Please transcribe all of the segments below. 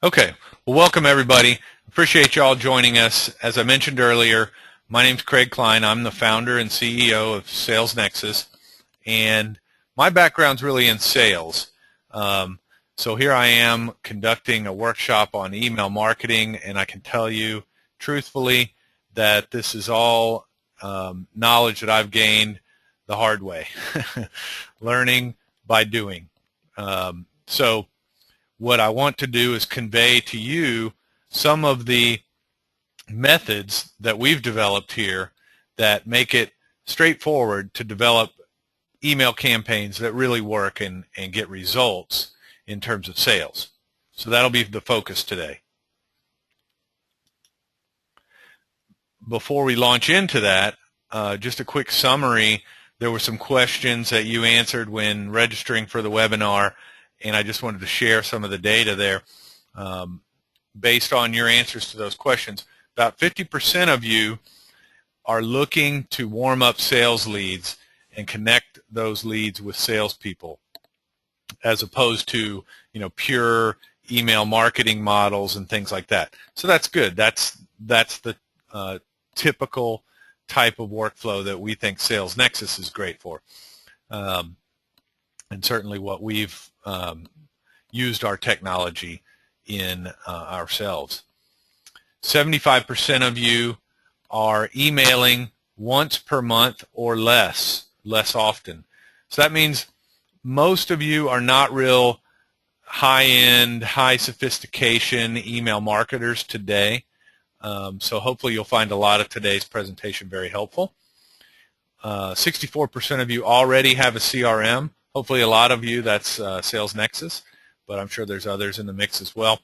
Okay, well, welcome everybody. Appreciate you all joining us. As I mentioned earlier, my name's Craig Klein. I'm the founder and CEO of Sales Nexus, and my background's really in sales. So here I am conducting a workshop on email marketing, and I can tell you truthfully that this is all knowledge that I've gained the hard way, learning by doing. So what I want to do is convey to you some of the methods that we've developed here that make it straightforward to develop email campaigns that really work and get results in terms of sales. So that'll be the focus today. Before we launch into that, just a quick summary. There were some questions that you answered when registering for the webinar, and I just wanted to share some of the data there. Based on your answers to those questions, about 50% of you are looking to warm up sales leads and connect those leads with salespeople, as opposed to pure email marketing models and things like that. So that's good. That's the typical type of workflow that we think Sales Nexus is great for. And certainly what we've used our technology in ourselves. 75% of you are emailing once per month or less often. So that means most of you are not real high-end, high sophistication email marketers today. So hopefully you'll find a lot of today's presentation very helpful. 64% of you already have a CRM. Hopefully a lot of you, that's Sales Nexus, but I'm sure there's others in the mix as well.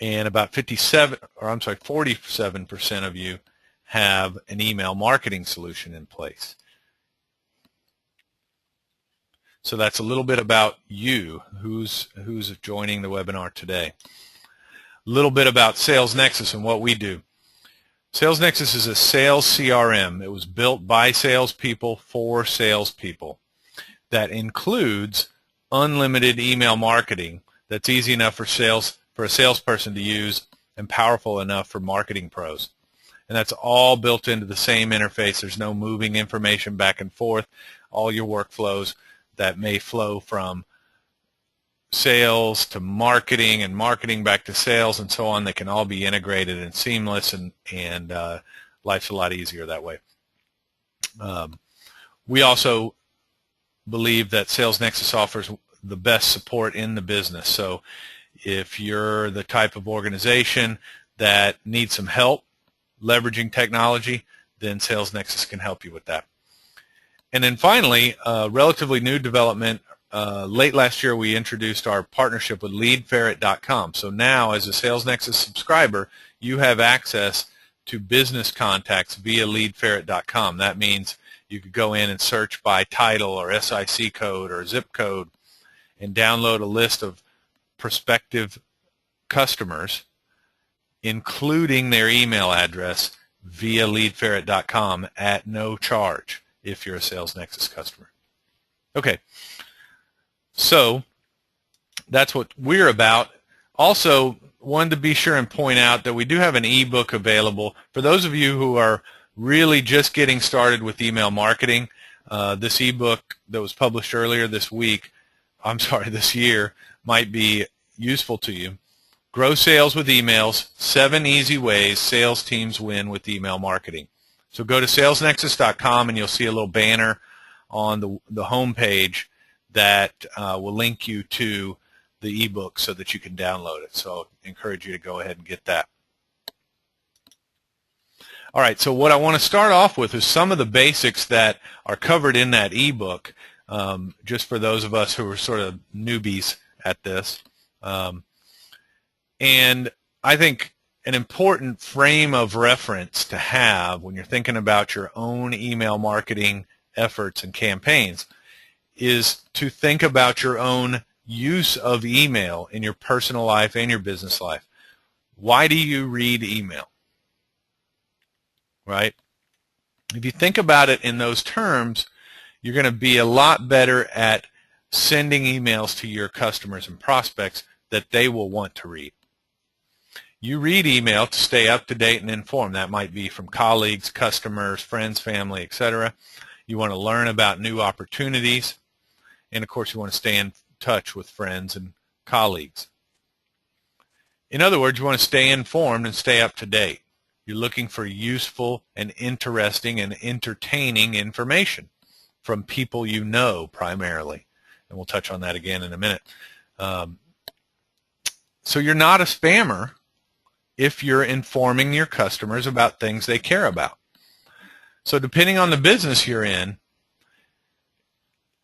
And about 47% of you have an email marketing solution in place. So that's a little bit about you, who's joining the webinar today. A little bit about Sales Nexus and what we do. Sales Nexus is a sales CRM. It was built by salespeople for salespeople. That includes unlimited email marketing that's easy enough for a salesperson to use and powerful enough for marketing pros. And that's all built into the same interface. There's no moving information back and forth. All your workflows that may flow from sales to marketing and marketing back to sales and so on, they can all be integrated and seamless, and life's a lot easier that way. We also believe that Sales Nexus offers the best support in the business. So if you're the type of organization that needs some help leveraging technology, then Sales Nexus can help you with that. And then finally, relatively new development. Late last year, we introduced our partnership with LeadFerret.com. So now, as a Sales Nexus subscriber, you have access to business contacts via LeadFerret.com. That means you could go in and search by title or SIC code or zip code and download a list of prospective customers, including their email address, via LeadFerret.com at no charge if you're a Sales Nexus customer. Okay, so that's what we're about. Also, wanted to be sure and point out that we do have an ebook available for those of you who are really just getting started with email marketing. This ebook that was published earlier this year, might be useful to you. Grow Sales with Emails, 7 Easy Ways Sales Teams Win with Email Marketing. So go to salesnexus.com and you'll see a little banner on the home page that will link you to the ebook so that you can download it. So I encourage you to go ahead and get that. All right, so what I want to start off with is some of the basics that are covered in that ebook, just for those of us who are sort of newbies at this. And I think an important frame of reference to have when you're thinking about your own email marketing efforts and campaigns is to think about your own use of email in your personal life and your business life. Why do you read email? Right? If you think about it in those terms, you're going to be a lot better at sending emails to your customers and prospects that they will want to read. You read email to stay up to date and informed. That might be from colleagues, customers, friends, family, etc. You want to learn about new opportunities. And of course, you want to stay in touch with friends and colleagues. In other words, you want to stay informed and stay up to date. You're looking for useful and interesting and entertaining information from people you know primarily. And we'll touch on that again in a minute. So you're not a spammer if you're informing your customers about things they care about. So depending on the business you're in,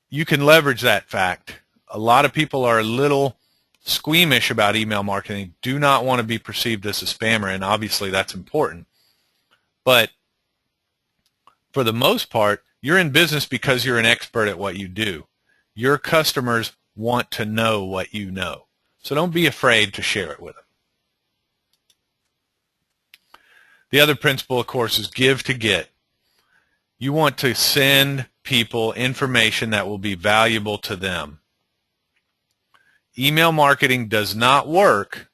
you can leverage that fact. A lot of people are a little squeamish about email marketing, do not want to be perceived as a spammer, and obviously that's important. But for the most part, you're in business because you're an expert at what you do. Your customers want to know what you know. So don't be afraid to share it with them. The other principle, of course, is give to get. You want to send people information that will be valuable to them. Email marketing does not work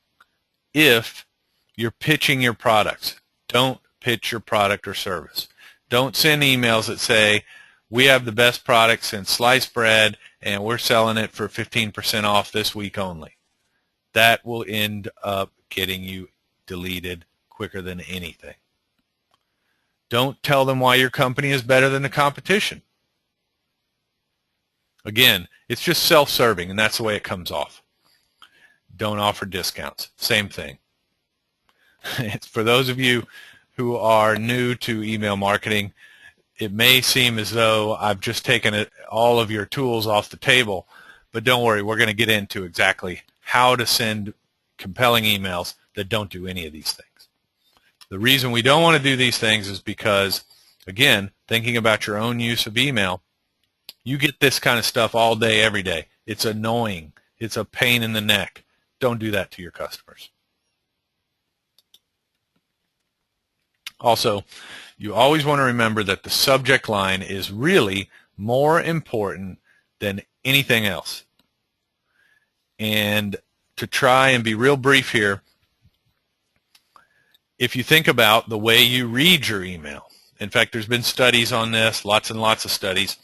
if you're pitching your products. Don't pitch your product or service. Don't send emails that say, we have the best product since sliced bread and we're selling it for 15% off this week only. That will end up getting you deleted quicker than anything. Don't tell them why your company is better than the competition. Again, it's just self-serving, and that's the way it comes off. Don't offer discounts. Same thing. It's for those of you who are new to email marketing, it may seem as though I've just taken all of your tools off the table, but don't worry, we're going to get into exactly how to send compelling emails that don't do any of these things. The reason we don't want to do these things is because, again, thinking about your own use of email, you get this kind of stuff all day, every day. It's annoying. It's a pain in the neck. Don't do that to your customers. Also, you always want to remember that the subject line is really more important than anything else. And to try and be real brief here, if you think about the way you read your email, in fact, there's been studies on this, lots and lots of studies,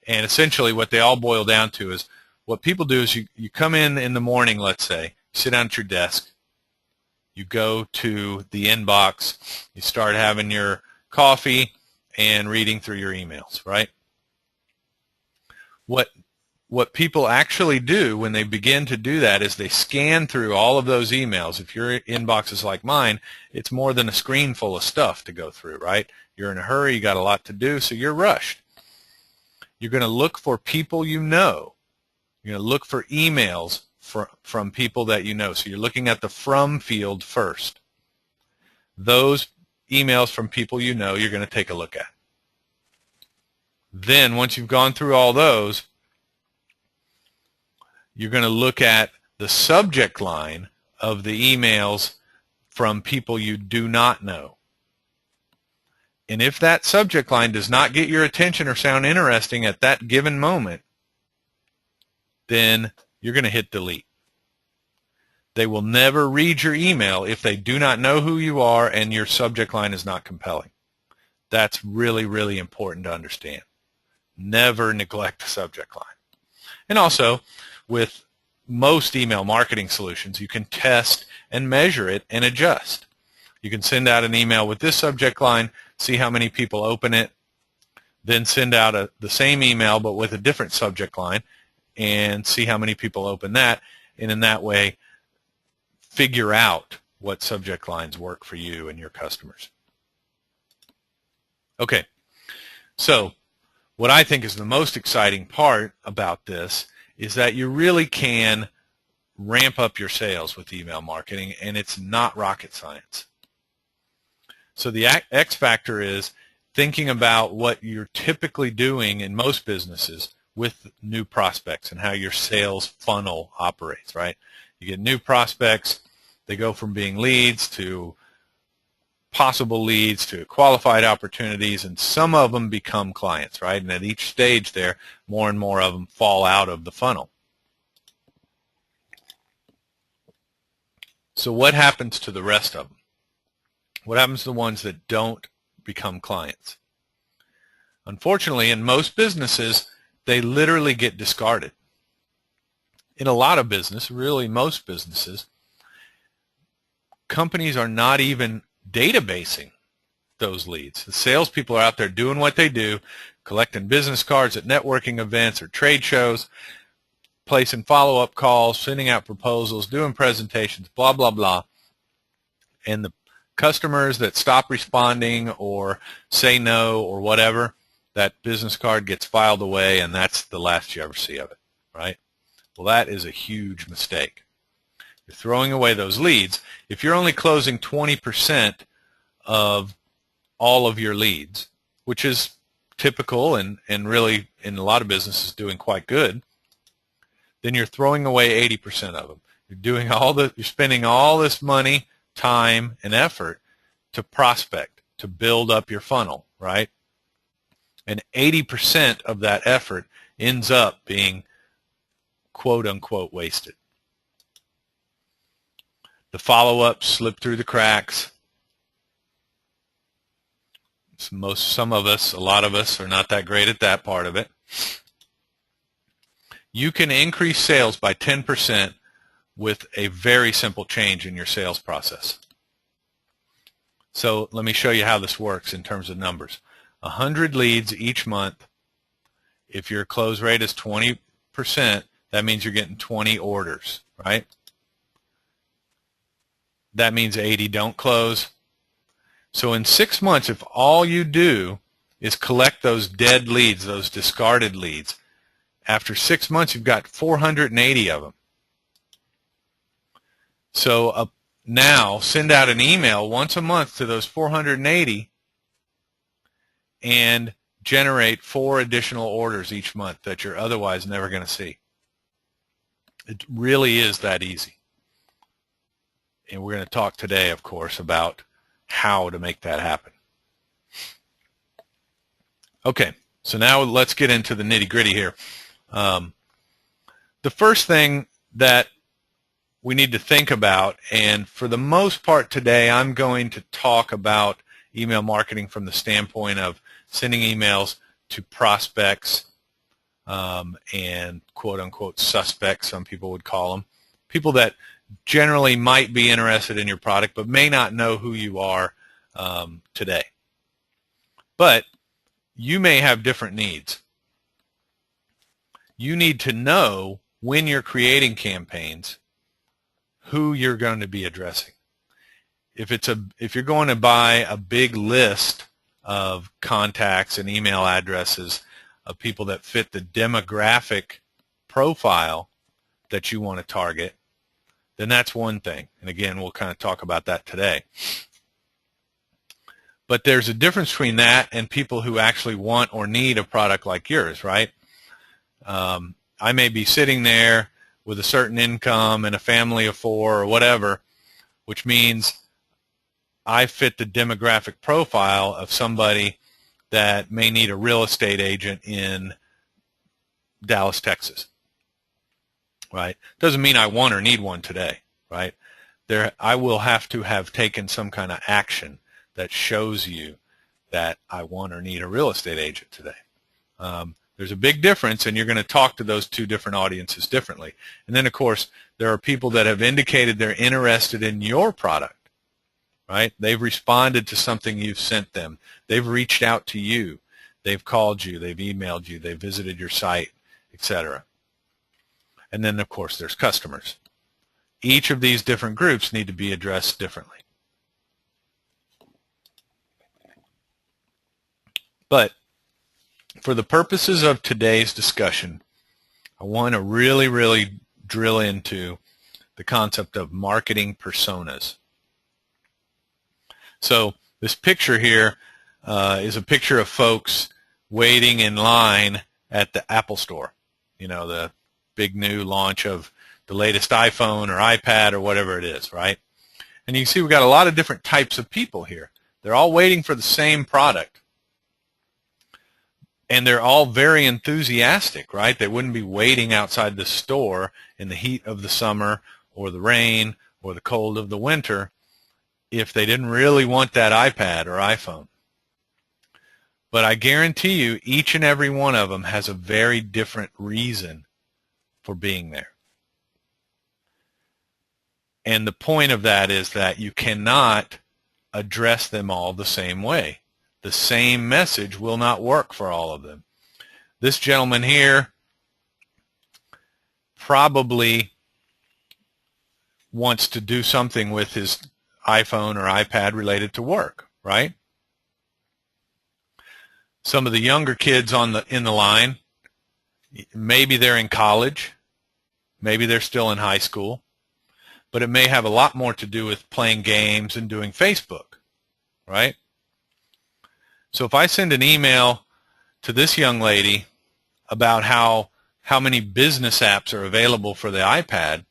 and essentially what they all boil down to is what people do is you come in the morning, let's say, sit down at your desk, you go to the inbox, you start having your coffee and reading through your emails, right? What people actually do when they begin to do that is they scan through all of those emails. If your inbox is like mine, it's more than a screen full of stuff to go through, right? You're in a hurry, you got a lot to do, so you're rushed. You're going to look for people you know. You're going to look for emails from people that you know. So you're looking at the from field first. Those emails from people you know, you're going to take a look at. Then once you've gone through all those, you're going to look at the subject line of the emails from people you do not know. And if that subject line does not get your attention or sound interesting at that given moment, then you're going to hit delete. They will never read your email if they do not know who you are and your subject line is not compelling. That's really, really important to understand. Never neglect the subject line. And also, with most email marketing solutions, you can test and measure it and adjust. You can send out an email with this subject line, see how many people open it, then send out the same email but with a different subject line and see how many people open that, and in that way figure out what subject lines work for you and your customers. Okay, so what I think is the most exciting part about this is that you really can ramp up your sales with email marketing, and it's not rocket science. So the X factor is thinking about what you're typically doing in most businesses with new prospects and how your sales funnel operates, right? You get new prospects, they go from being leads to possible leads to qualified opportunities, and some of them become clients, right? And at each stage there, more and more of them fall out of the funnel. So what happens to the rest of them? What happens to the ones that don't become clients? Unfortunately, in most businesses, they literally get discarded. In a lot of business, really most businesses, companies are not even databasing those leads. The salespeople are out there doing what they do, collecting business cards at networking events or trade shows, placing follow-up calls, sending out proposals, doing presentations, blah, blah, blah. And the customers that stop responding or say no or whatever, that business card gets filed away, and that's the last you ever see of it, right? Well, that is a huge mistake. You're throwing away those leads. If you're only closing 20% of all of your leads, which is typical and really in a lot of businesses doing quite good, then you're throwing away 80% of them. You're spending all this money, time, and effort to prospect, to build up your funnel, right? And 80% of that effort ends up being quote unquote wasted. The follow-ups slip through the cracks. Some of us, a lot of us, are not that great at that part of it. You can increase sales by 10% with a very simple change in your sales process. So let me show you how this works in terms of numbers. 100 leads each month. If your close rate is 20%, that means you're getting 20 orders, right? That means 80 don't close. So in 6 months, if all you do is collect those dead leads, those discarded leads, after 6 months, you've got 480 of them. So now send out an email once a month to those 480 and generate 4 additional orders each month that you're otherwise never going to see. It really is that easy. And we're going to talk today, of course, about how to make that happen. Okay, so now let's get into the nitty-gritty here. The first thing that we need to think about, and for the most part today, I'm going to talk about email marketing from the standpoint of sending emails to prospects and quote-unquote suspects, some people would call them, people that generally might be interested in your product but may not know who you are today. But you may have different needs. You need to know when you're creating campaigns who you're going to be addressing. If you're going to buy a big list of contacts and email addresses of people that fit the demographic profile that you want to target, then that's one thing. And again, we'll kind of talk about that today. But there's a difference between that and people who actually want or need a product like yours, right? I may be sitting there with a certain income and a family of 4 or whatever, which means I fit the demographic profile of somebody that may need a real estate agent in Dallas, Texas, right? Doesn't mean I want or need one today, right? I will have to have taken some kind of action that shows you that I want or need a real estate agent today. There's a big difference, and you're going to talk to those two different audiences differently. And then, of course, there are people that have indicated they're interested in your product, right? They've responded to something you've sent them. They've reached out to you. They've called you. They've emailed you. They've visited your site, etc. And then, of course, there's customers. Each of these different groups need to be addressed differently. But for the purposes of today's discussion, I want to really, really drill into the concept of marketing personas. So this picture here is a picture of folks waiting in line at the Apple Store, you know, the big new launch of the latest iPhone or iPad or whatever it is, right? And you can see we've got a lot of different types of people here. They're all waiting for the same product. And they're all very enthusiastic, right? They wouldn't be waiting outside the store in the heat of the summer or the rain or the cold of the winter if they didn't really want that iPad or iPhone. But I guarantee you each and every one of them has a very different reason for being there. And the point of that is that you cannot address them all the same way. The same message will not work for all of them. This gentleman here probably wants to do something with his iPhone or iPad related to work, right? Some of the younger kids in the line, maybe they're in college, maybe they're still in high school, but it may have a lot more to do with playing games and doing Facebook, right? So if I send an email to this young lady about how many business apps are available for the iPad,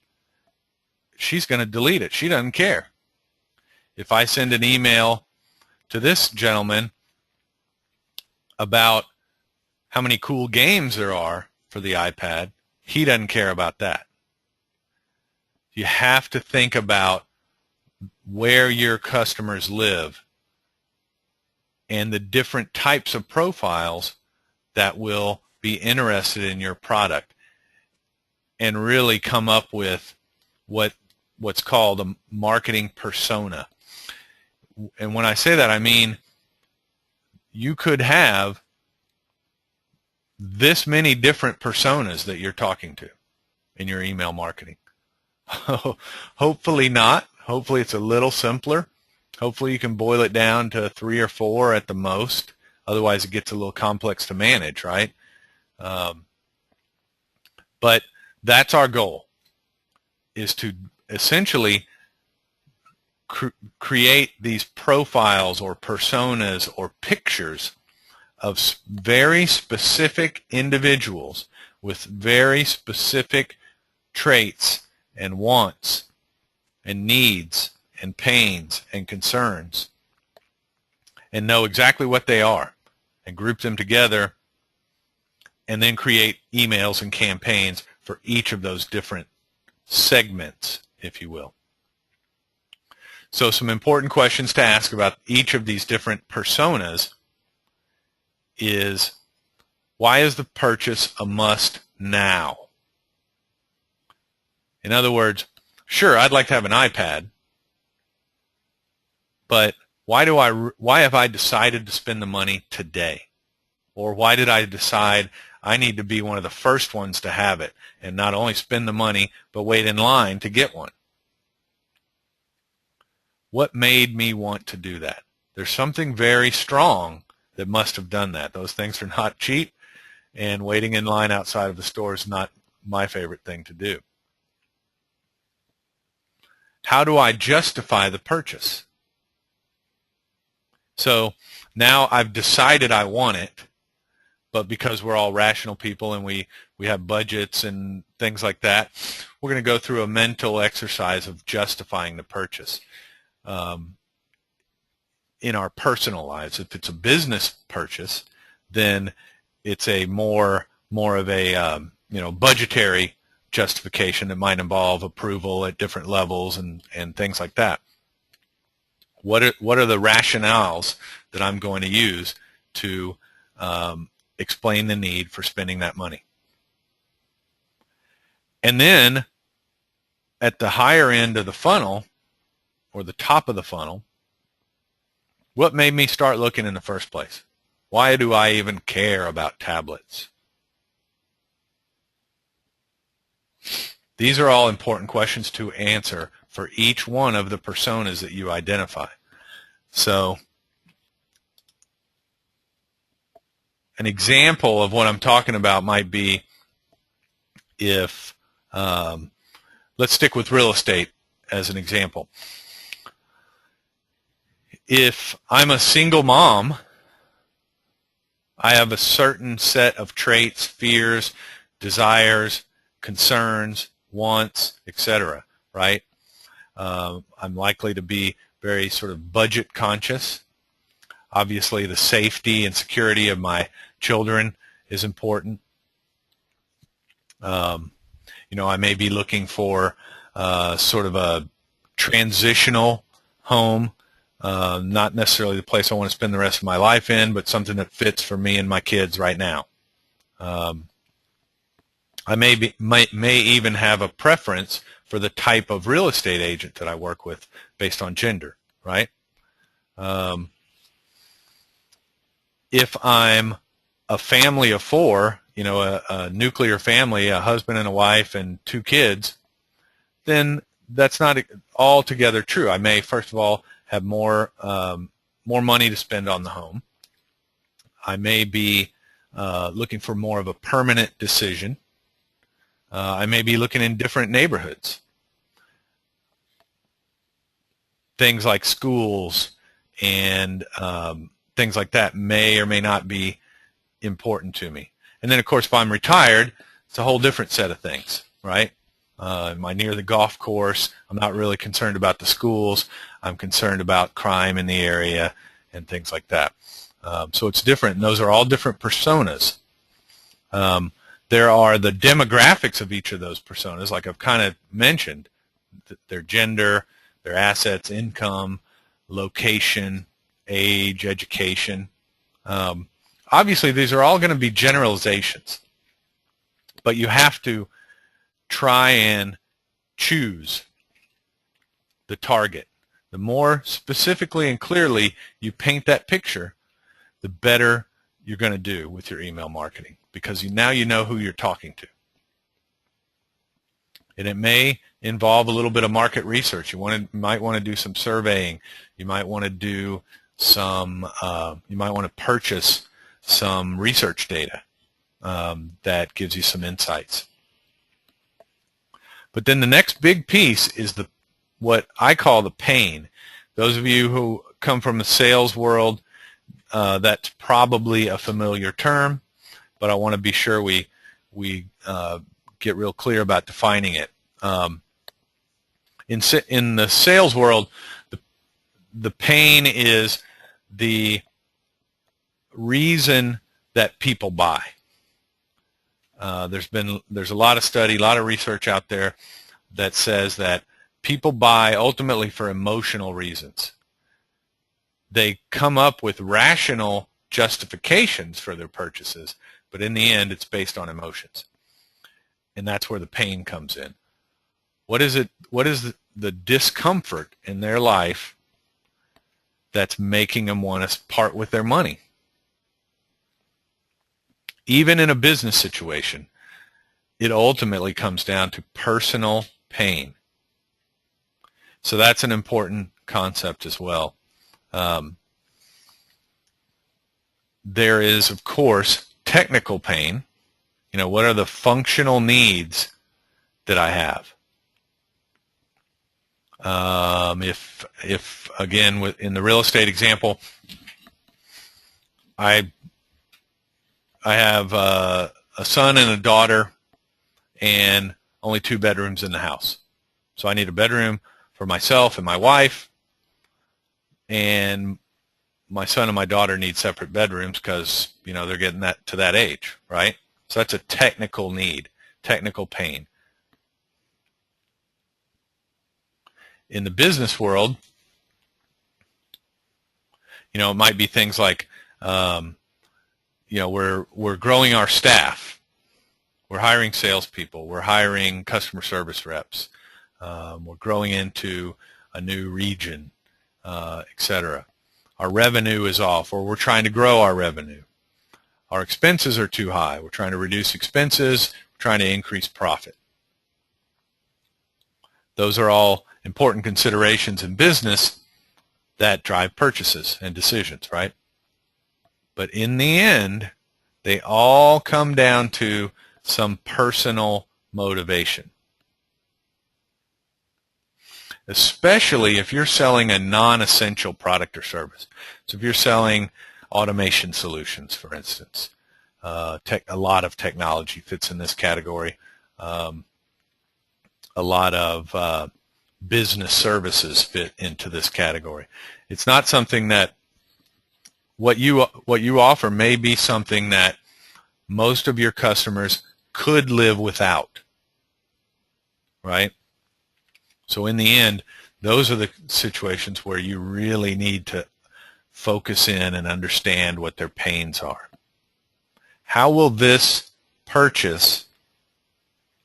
she's going to delete it. She doesn't care. If I send an email to this gentleman about how many cool games there are for the iPad, he doesn't care about that. You have to think about where your customers live and the different types of profiles that will be interested in your product, and really come up with what's called a marketing persona. And when I say that, I mean you could have this many different personas that you're talking to in your email marketing. Hopefully not. Hopefully it's a little simpler. Hopefully you can boil it down to 3 or 4 at the most. Otherwise it gets a little complex to manage, right? But that's our goal, is to essentially create these profiles or personas or pictures of very specific individuals with very specific traits and wants and needs and pains and concerns, and know exactly what they are and group them together, and then create emails and campaigns for each of those different segments, if you will. So some important questions to ask about each of these different personas is, why is the purchase a must now? In other words, sure, I'd like to have an iPad, but why have I decided to spend the money today? Or why did I decide I need to be one of the first ones to have it and not only spend the money but wait in line to get one? What made me want to do that? There's something very strong that must have done that. Those things are not cheap, and waiting in line outside of the store is not my favorite thing to do. How do I justify the purchase? So now I've decided I want it, but because we're all rational people and we have budgets and things like that, we're going to go through a mental exercise of justifying the purchase. In our personal lives, if it's a business purchase, then it's a more of a budgetary justification that might involve approval at different levels and things like that. What are the rationales that I'm going to use to explain the need for spending that money? And then at the higher end of the funnel, or the top of the funnel, what made me start looking in the first place? Why do I even care about tablets? These are all important questions to answer for each one of the personas that you identify. So an example of what I'm talking about might be if, let's stick with real estate as an example. If I'm a single mom, I have a certain set of traits, fears, desires, concerns, wants, etc., right? I'm likely to be very sort of budget conscious. Obviously, the safety and security of my children is important. I may be looking for sort of a transitional home, not necessarily the place I want to spend the rest of my life in, but something that fits for me and my kids right now. I may even have a preference for the type of real estate agent that I work with based on gender, right? If I'm a family of four, a nuclear family, a husband and a wife and 2 kids, then that's not altogether true. I may, first of all, have more money to spend on the home. I may be looking for more of a permanent decision. I may be looking in different neighborhoods. Things like schools and things like that may or may not be important to me. And then, of course, if I'm retired, it's a whole different set of things, right? Am I near the golf course? I'm not really concerned about the schools. I'm concerned about crime in the area and things like that. So it's different, and those are all different personas. There are the demographics of each of those personas, like I've kind of mentioned, their gender, their assets, income, location, age, education. Obviously, these are all going to be generalizations, but you have to try and choose the target. The more specifically and clearly you paint that picture, the better you're going to do with your email marketing, because now you know who you're talking to. And it may involve a little bit of market research. You might want to do some surveying. You might want to do some. You might want to purchase some research data that gives you some insights. But then the next big piece is what I call the pain. Those of you who come from the sales world, that's probably a familiar term, but I want to be sure we get real clear about defining it. In the sales world, the pain is the reason that people buy. There's a lot of study, a lot of research out there that says that people buy ultimately for emotional reasons. They come up with rational justifications for their purchases, but in the end, it's based on emotions. And that's where the pain comes in. What is the discomfort in their life that's making them want to part with their money? Even in a business situation, it ultimately comes down to personal pain. So that's an important concept as well. There is, of course, technical pain. What are the functional needs that I have? If again, in the real estate example, I have a son and a daughter and only 2 bedrooms in the house. So I need a bedroom for myself and my wife, and my son and my daughter need separate bedrooms because, they're getting to that age, right? So that's a technical need, technical pain. In the business world, it might be things like, we're growing our staff. We're hiring salespeople. We're hiring customer service reps. We're growing into a new region, etc. Our revenue is off, or we're trying to grow our revenue. Our expenses are too high. We're trying to reduce expenses. We're trying to increase profit. Those are all important considerations in business that drive purchases and decisions, right? But in the end, they all come down to some personal motivation. Especially if you're selling a non-essential product or service. So if you're selling automation solutions, for instance, a lot of technology fits in this category. A lot of business services fit into this category. It's not something that what you offer may be something that most of your customers could live without, right? So in the end, Those are the situations where you really need to focus in and understand what their pains are. How will this purchase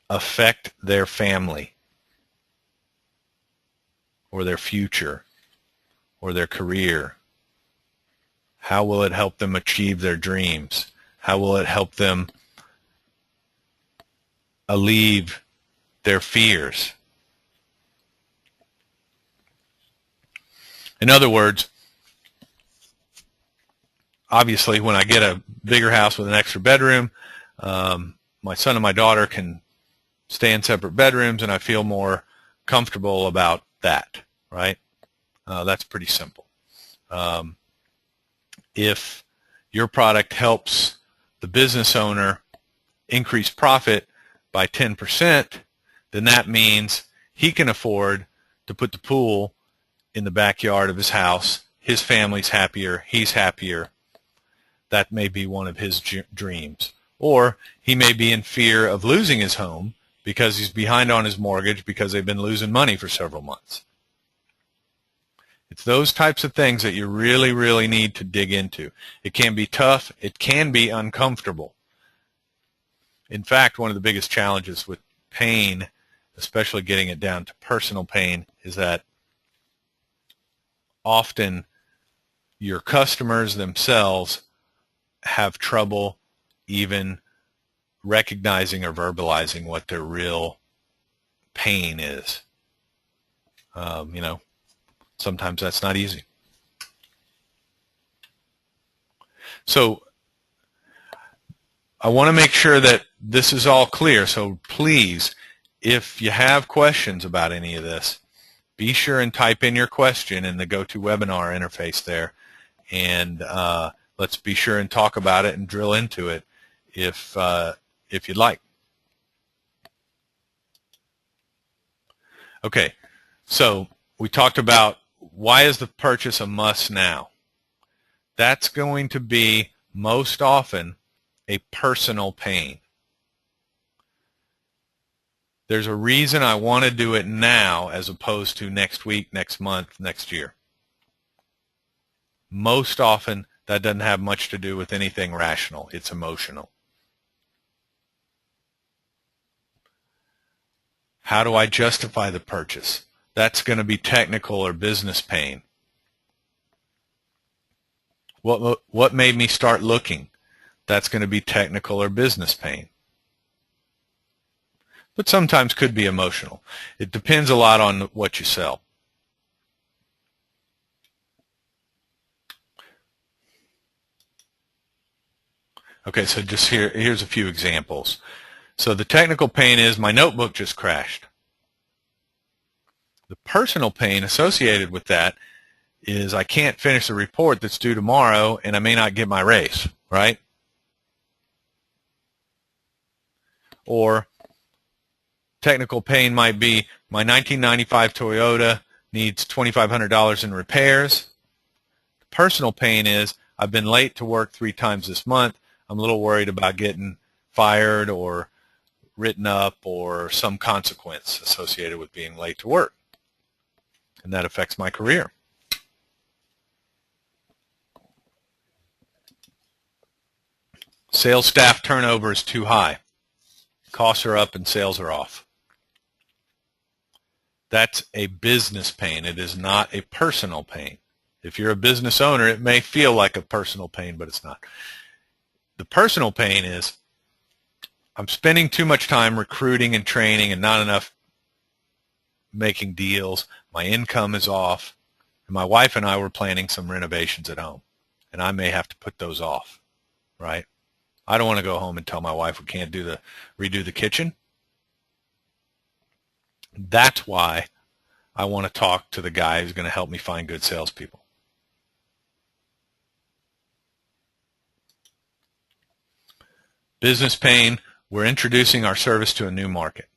affect their family or their future or their career? How will it help them achieve their dreams? How will it help them alleviate their fears? In other words, obviously when I get a bigger house with an extra bedroom, my son and my daughter can stay in separate bedrooms, and I feel more comfortable about that, right? That's pretty simple. If your product helps the business owner increase profit by 10%, then that means he can afford to put the pool in the backyard of his house. His family's happier. He's happier. That may be one of his dreams. Or he may be in fear of losing his home because he's behind on his mortgage because they've been losing money for several months. It's those types of things that you really, really need to dig into. It can be tough. It can be uncomfortable. In fact, one of the biggest challenges with pain, especially getting it down to personal pain, is that often your customers themselves have trouble even recognizing or verbalizing what their real pain is. Sometimes that's not easy. So I want to make sure that this is all clear. So please, if you have questions about any of this, be sure and type in your question in the GoToWebinar interface there, and let's be sure and talk about it and drill into it if you'd like. Okay, so we talked about why is the purchase a must now. That's going to be most often a personal pain. There's a reason I want to do it now as opposed to next week, next month, next year. Most often that doesn't have much to do with anything rational. It's emotional. How do I justify the purchase? That's going to be technical or business pain. What made me start looking? That's going to be technical or business pain. But sometimes could be emotional. It depends a lot on what you sell. Okay, so just here's a few examples. So the technical pain is my notebook just crashed. The personal pain associated with that is I can't finish the report that's due tomorrow and I may not get my raise, right? Or technical pain might be my 1995 Toyota needs $2,500 in repairs. The personal pain is I've been late to work 3 times this month. I'm a little worried about getting fired or written up or some consequence associated with being late to work. And that affects my career. Sales staff turnover is too high. Costs are up and sales are off. That's a business pain. It is not a personal pain. If you're a business owner, it may feel like a personal pain, but it's not. The personal pain is I'm spending too much time recruiting and training and not enough making deals. My income is off. And my wife and I were planning some renovations at home, and I may have to put those off, right? I don't want to go home and tell my wife we can't redo the kitchen. That's why I want to talk to the guy who's going to help me find good salespeople. Business pain, we're introducing our service to a new market.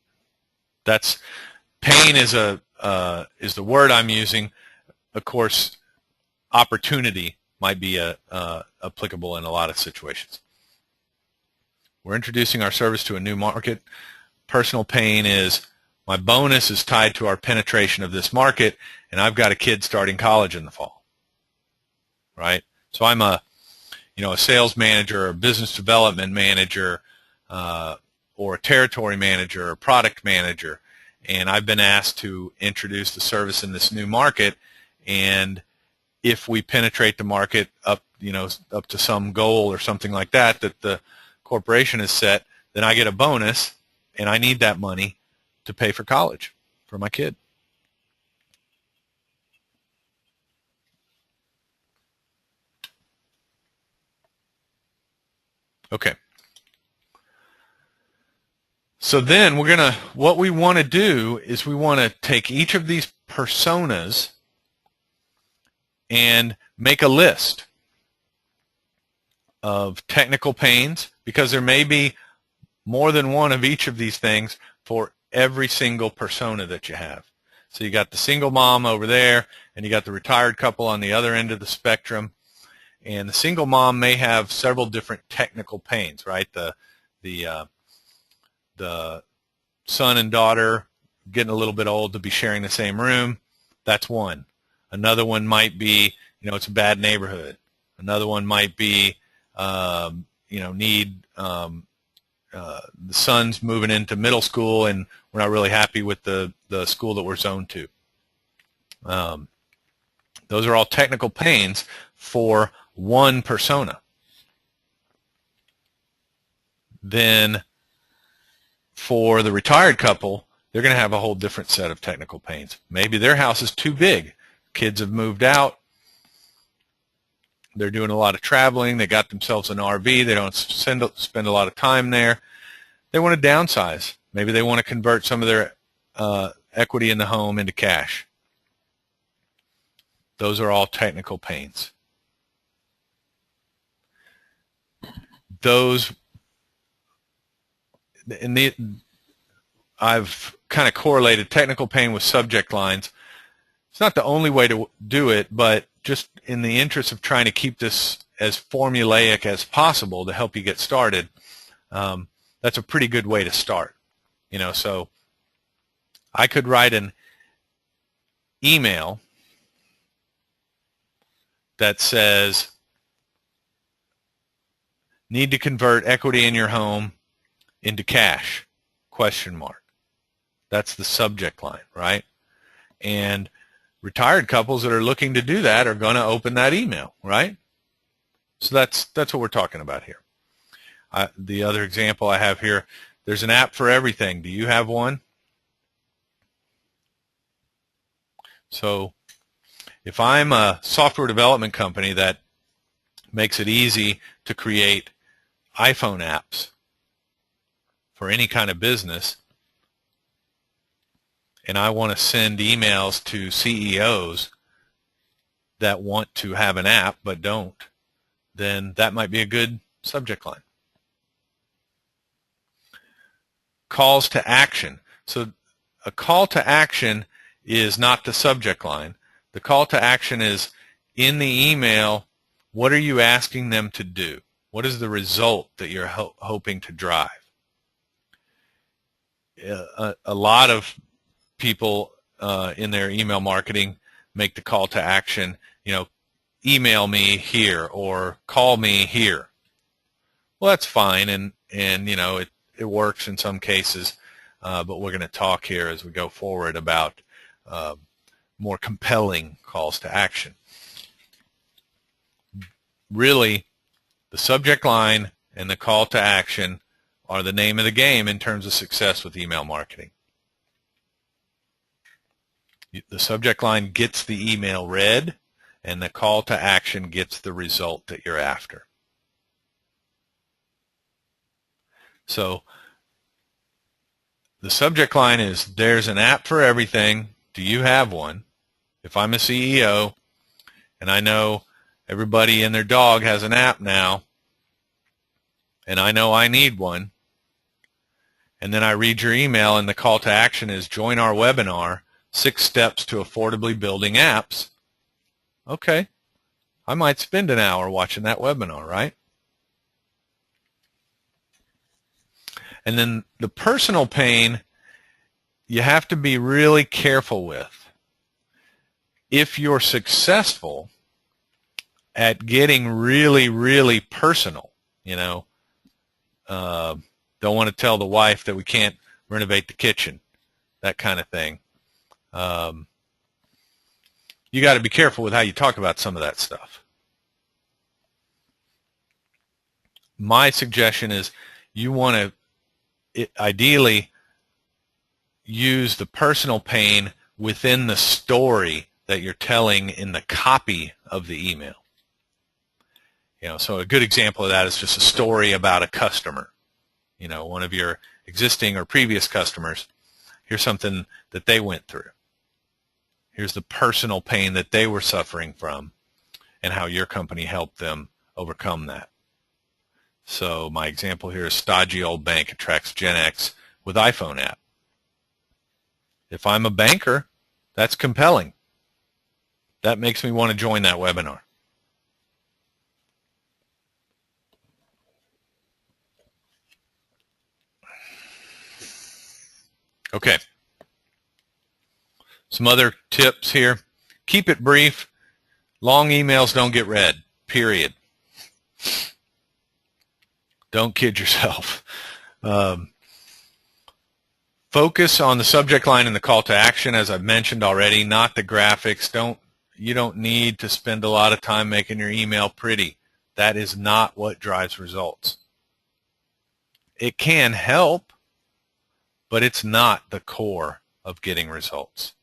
That's pain is the word I'm using. Of course, opportunity might be applicable in a lot of situations. We're introducing our service to a new market. Personal pain is My bonus is tied to our penetration of this market, and I've got a kid starting college in the fall, right? So I'm a sales manager or a business development manager or a territory manager or product manager, and I've been asked to introduce the service in this new market. And if we penetrate the market up to some goal or something like that the corporation has set, then I get a bonus, and I need that money to pay for college for my kid. Okay. So then what we want to do is we want to take each of these personas and make a list of technical pains, because there may be more than one of each of these things for every single persona that you have. So you got the single mom over there, and you got the retired couple on the other end of the spectrum. And the single mom may have several different technical pains, right? The son and daughter getting a little bit old to be sharing the same room. That's one. Another one might be, it's a bad neighborhood. Another one might be, the son's moving into middle school, and we're not really happy with the school that we're zoned to. Those are all technical pains for one persona. Then for the retired couple, they're going to have a whole different set of technical pains. Maybe their house is too big. Kids have moved out. They're doing a lot of traveling. They got themselves an RV. They don't spend a lot of time there. They want to downsize. Maybe they want to convert some of their equity in the home into cash. Those are all technical pains. I've kind of correlated technical pain with subject lines. It's not the only way to do it, but just in the interest of trying to keep this as formulaic as possible to help you get started, that's a pretty good way to start. So I could write an email that says, need to convert equity in your home into cash, ? That's the subject line, right? And retired couples that are looking to do that are going to open that email, right? So that's what we're talking about here. The other example I have here, there's an app for everything. Do you have one? So if I'm a software development company that makes it easy to create iPhone apps for any kind of business, and I want to send emails to CEOs that want to have an app but don't, then that might be a good subject line. Calls to action. So a call to action is not the subject line. The call to action is in the email, what are you asking them to do? What is the result that you're hoping to drive? A lot of people in their email marketing make the call to action, email me here or call me here. Well, that's fine, and it works in some cases, but we're going to talk here as we go forward about more compelling calls to action. Really, the subject line and the call to action are the name of the game in terms of success with email marketing. The subject line gets the email read, and the call to action gets the result that you're after. So the subject line is, there's an app for everything. Do you have one? If I'm a CEO and I know everybody and their dog has an app now, and I know I need one, and then I read your email and the call to action is, join our webinar, 6 steps to affordably building apps. Okay, I might spend an hour watching that webinar, right? And then the personal pain you have to be really careful with. If you're successful at getting really, really personal, don't want to tell the wife that we can't renovate the kitchen, that kind of thing. You got to be careful with how you talk about some of that stuff. My suggestion is you want to ideally use the personal pain within the story that you're telling in the copy of the email. So a good example of that is just a story about a customer, one of your existing or previous customers. Here's something that they went through. Here's the personal pain that they were suffering from and how your company helped them overcome that. So my example here is stodgy old bank attracts Gen X with iPhone app. If I'm a banker, that's compelling. That makes me want to join that webinar. Okay. Some other tips here. Keep it brief. Long emails don't get read, period. Don't kid yourself. Focus on the subject line and the call to action, as I've mentioned already, not the graphics. You don't need to spend a lot of time making your email pretty. That is not what drives results. It can help, but it's not the core of getting results.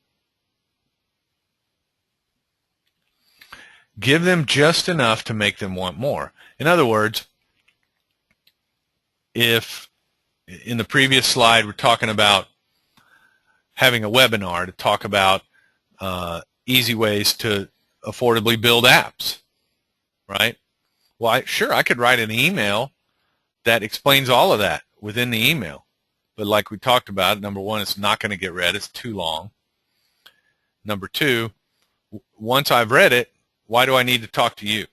Give them just enough to make them want more. In other words, if in the previous slide we're talking about having a webinar to talk about easy ways to affordably build apps, right? Well, I could write an email that explains all of that within the email. But like we talked about, number one, it's not going to get read. It's too long. Number two, once I've read it, why do I need to talk to you?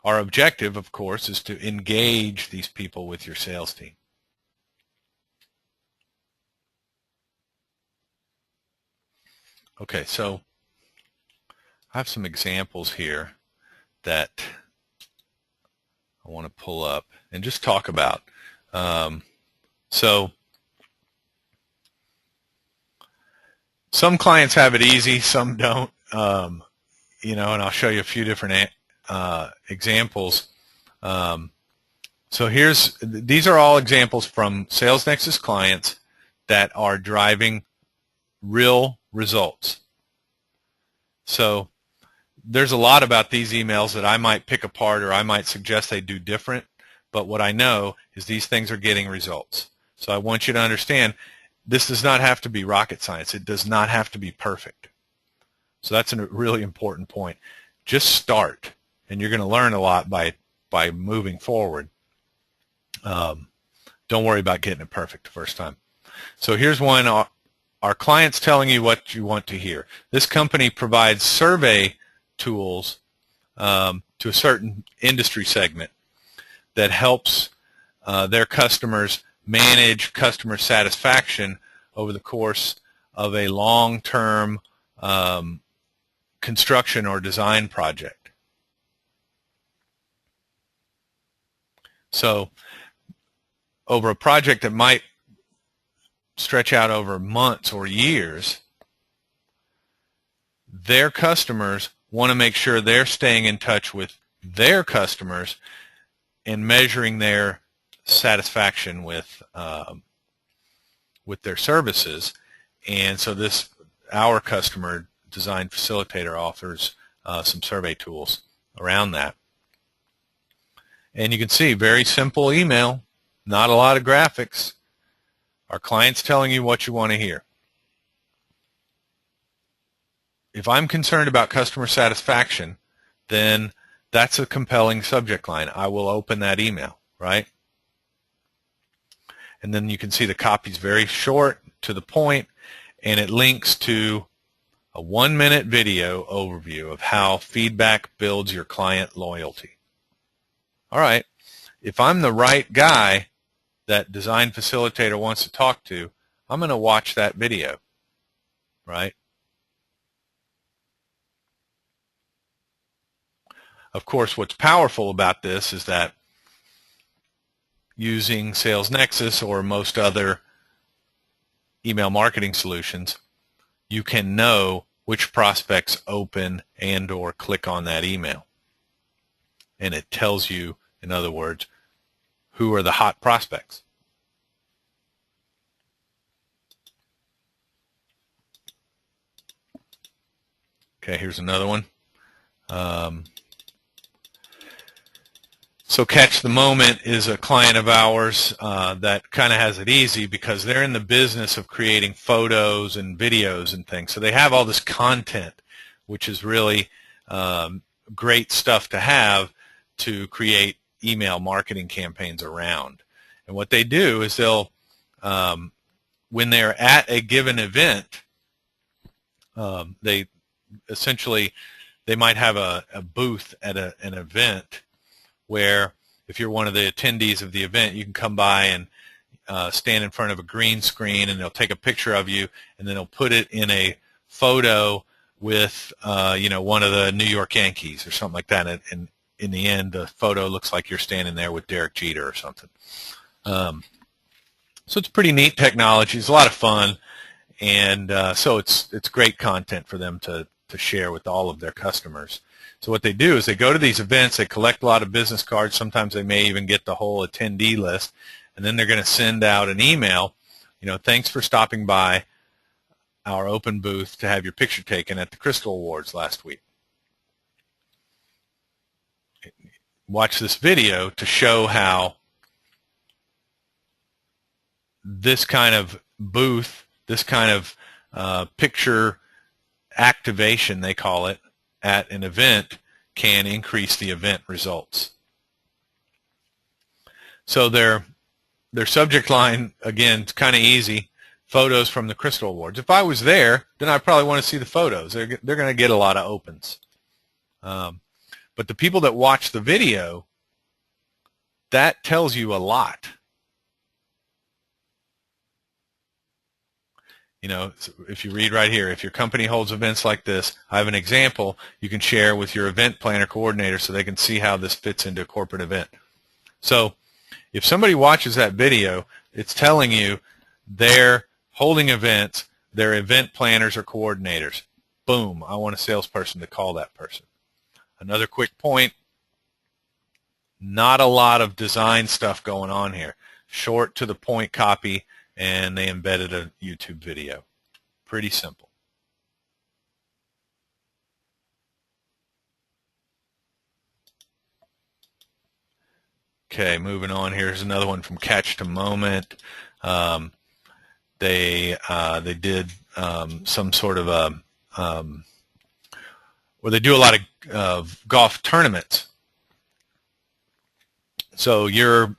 Our objective, of course, is to engage these people with your sales team. Okay, so I have some examples here that I want to pull up and just talk about. So some clients have it easy, some don't. And I'll show you a few different examples. So these are all examples from SalesNexus clients that are driving real results. So there's a lot about these emails that I might pick apart or I might suggest they do different, but what I know is these things are getting results. So I want you to understand this does not have to be rocket science. It does not have to be perfect. So that's a really important point. Just start, and you're going to learn a lot by moving forward. Don't worry about getting it perfect the first time. So here's one. Our client's telling you what you want to hear. This company provides survey tools to a certain industry segment that helps their customers manage customer satisfaction over the course of a long-term construction or design project. So over a project that might stretch out over months or years, their customers want to make sure they're staying in touch with their customers and measuring their satisfaction with their services. And so our customer design facilitator offers some survey tools around that. And you can see, very simple email, not a lot of graphics. Our client's telling you what you want to hear. If I'm concerned about customer satisfaction, then that's a compelling subject line. I will open that email, right? And then you can see the copy's very short, to the point, and it links to a 1-minute video overview of how feedback builds your client loyalty. All right, if I'm the right guy that design facilitator wants to talk to, I'm going to watch that video, right? Of course, what's powerful about this is that using Sales Nexus or most other email marketing solutions, you can know which prospects open and or click on that email. And it tells you, in other words, who are the hot prospects. Okay, here's another one. So Catch the Moment is a client of ours that kind of has it easy because they're in the business of creating photos and videos and things. So they have all this content, which is really great stuff to have to create email marketing campaigns around. And what they do is they'll, when they're at a given event, they might have a booth at an event where if you're one of the attendees of the event, you can come by and stand in front of a green screen, and they'll take a picture of you, and then they'll put it in a photo with one of the New York Yankees or something like that. And in the end, the photo looks like you're standing there with Derek Jeter or something. So it's pretty neat technology. It's a lot of fun, and so it's great content for them to share with all of their customers. So what they do is they go to these events, they collect a lot of business cards, sometimes they may even get the whole attendee list, and then they're going to send out an email, thanks for stopping by our open booth to have your picture taken at the Crystal Awards last week. Watch this video to show how this kind of booth, this kind of picture activation, they call it, at an event can increase the event results. So their subject line, again, it's kind of easy, photos from the Crystal Awards. If I was there, then I probably want to see the photos. They're going to get a lot of opens. But the people that watch the video, that tells you a lot. If you read right here, if your company holds events like this, I have an example you can share with your event planner coordinator so they can see how this fits into a corporate event. So if somebody watches that video, it's telling you they're holding events, they're event planners or coordinators. Boom, I want a salesperson to call that person. Another quick point, not a lot of design stuff going on here. Short to the point copy, and they embedded a YouTube video. Pretty simple. Okay, moving on. Here's another one from Catch the Moment. They did some sort of where they do a lot of golf tournaments. So your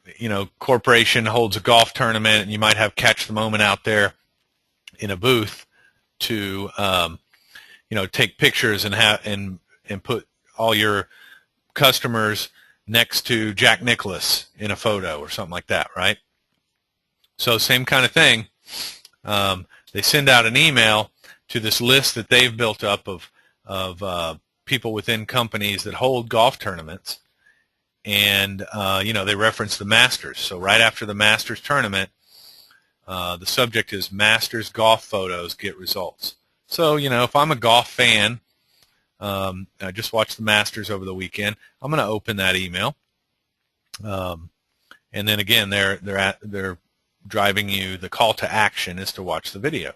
corporation holds a golf tournament, and you might have Catch the Moment out there in a booth to take pictures and put all your customers next to Jack Nicklaus in a photo or something like that, right? So same kind of thing. They send out an email to this list that they've built up of people within companies that hold golf tournaments. And, they reference the Masters. So right after the Masters tournament, the subject is Masters golf photos get results. So, if I'm a golf fan, I just watched the Masters over the weekend, I'm going to open that email. And then again, they're driving you, the call to action is to watch the video.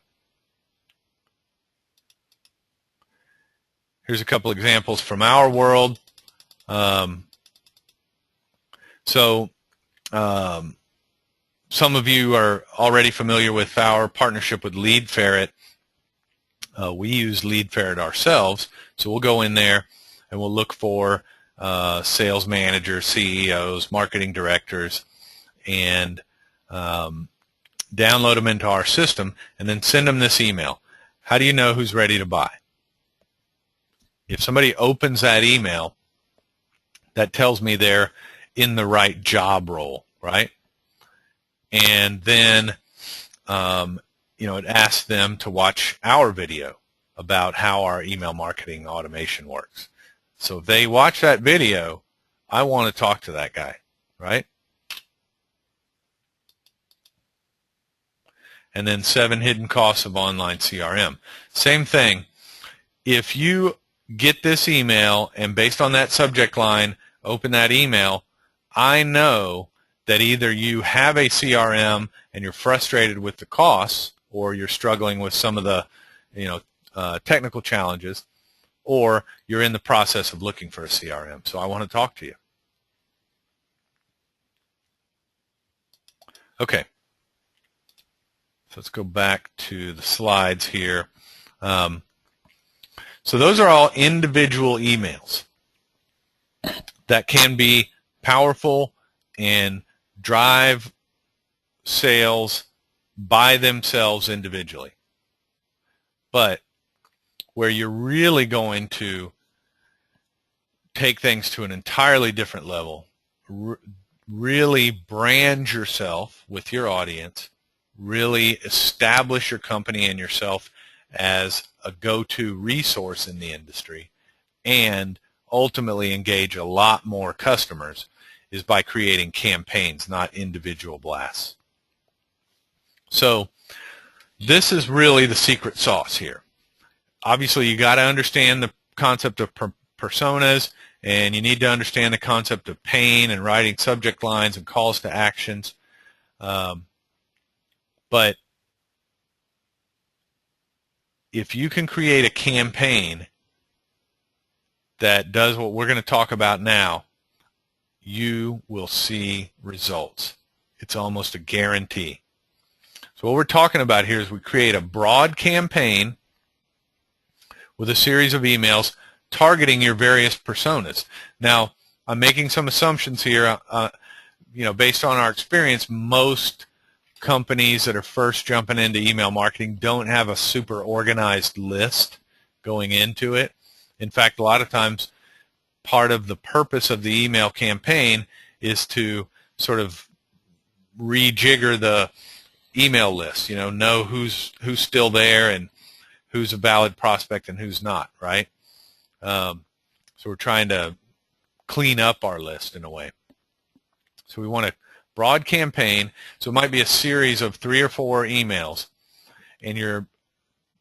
Here's a couple examples from our world. So some of you are already familiar with our partnership with Lead Ferret. We use Lead Ferret ourselves, so we'll go in there and we'll look for sales managers, CEOs, marketing directors, and download them into our system and then send them this email. How do you know who's ready to buy? If somebody opens that email, that tells me they're in the right job role, right? And then it asks them to watch our video about how our email marketing automation works. So if they watch that video, I want to talk to that guy, right? And then 7 hidden costs of online CRM. Same thing. If you get this email and based on that subject line, open that email, I know that either you have a CRM and you're frustrated with the costs, or you're struggling with some of the technical challenges, or you're in the process of looking for a CRM. So I want to talk to you. Okay. So let's go back to the slides here. So those are all individual emails that can be powerful and drive sales by themselves individually. But where you're really going to take things to an entirely different level, really brand yourself with your audience, really establish your company and yourself as a go-to resource in the industry, and ultimately engage a lot more customers, is by creating campaigns, not individual blasts. So this is really the secret sauce here. Obviously, you got to understand the concept of personas, and you need to understand the concept of pain and writing subject lines and calls to actions. But if you can create a campaign that does what we're going to talk about now, you will see results. It's almost a guarantee. So what we're talking about here is we create a broad campaign with a series of emails targeting your various personas. Now, I'm making some assumptions here. Based on our experience, most companies that are first jumping into email marketing don't have a super organized list going into it. In fact, a lot of times part of the purpose of the email campaign is to sort of rejigger the email list, know who's still there and who's a valid prospect and who's not, right? So we're trying to clean up our list in a way. So we want a broad campaign. So it might be a series of 3 or 4 emails, and your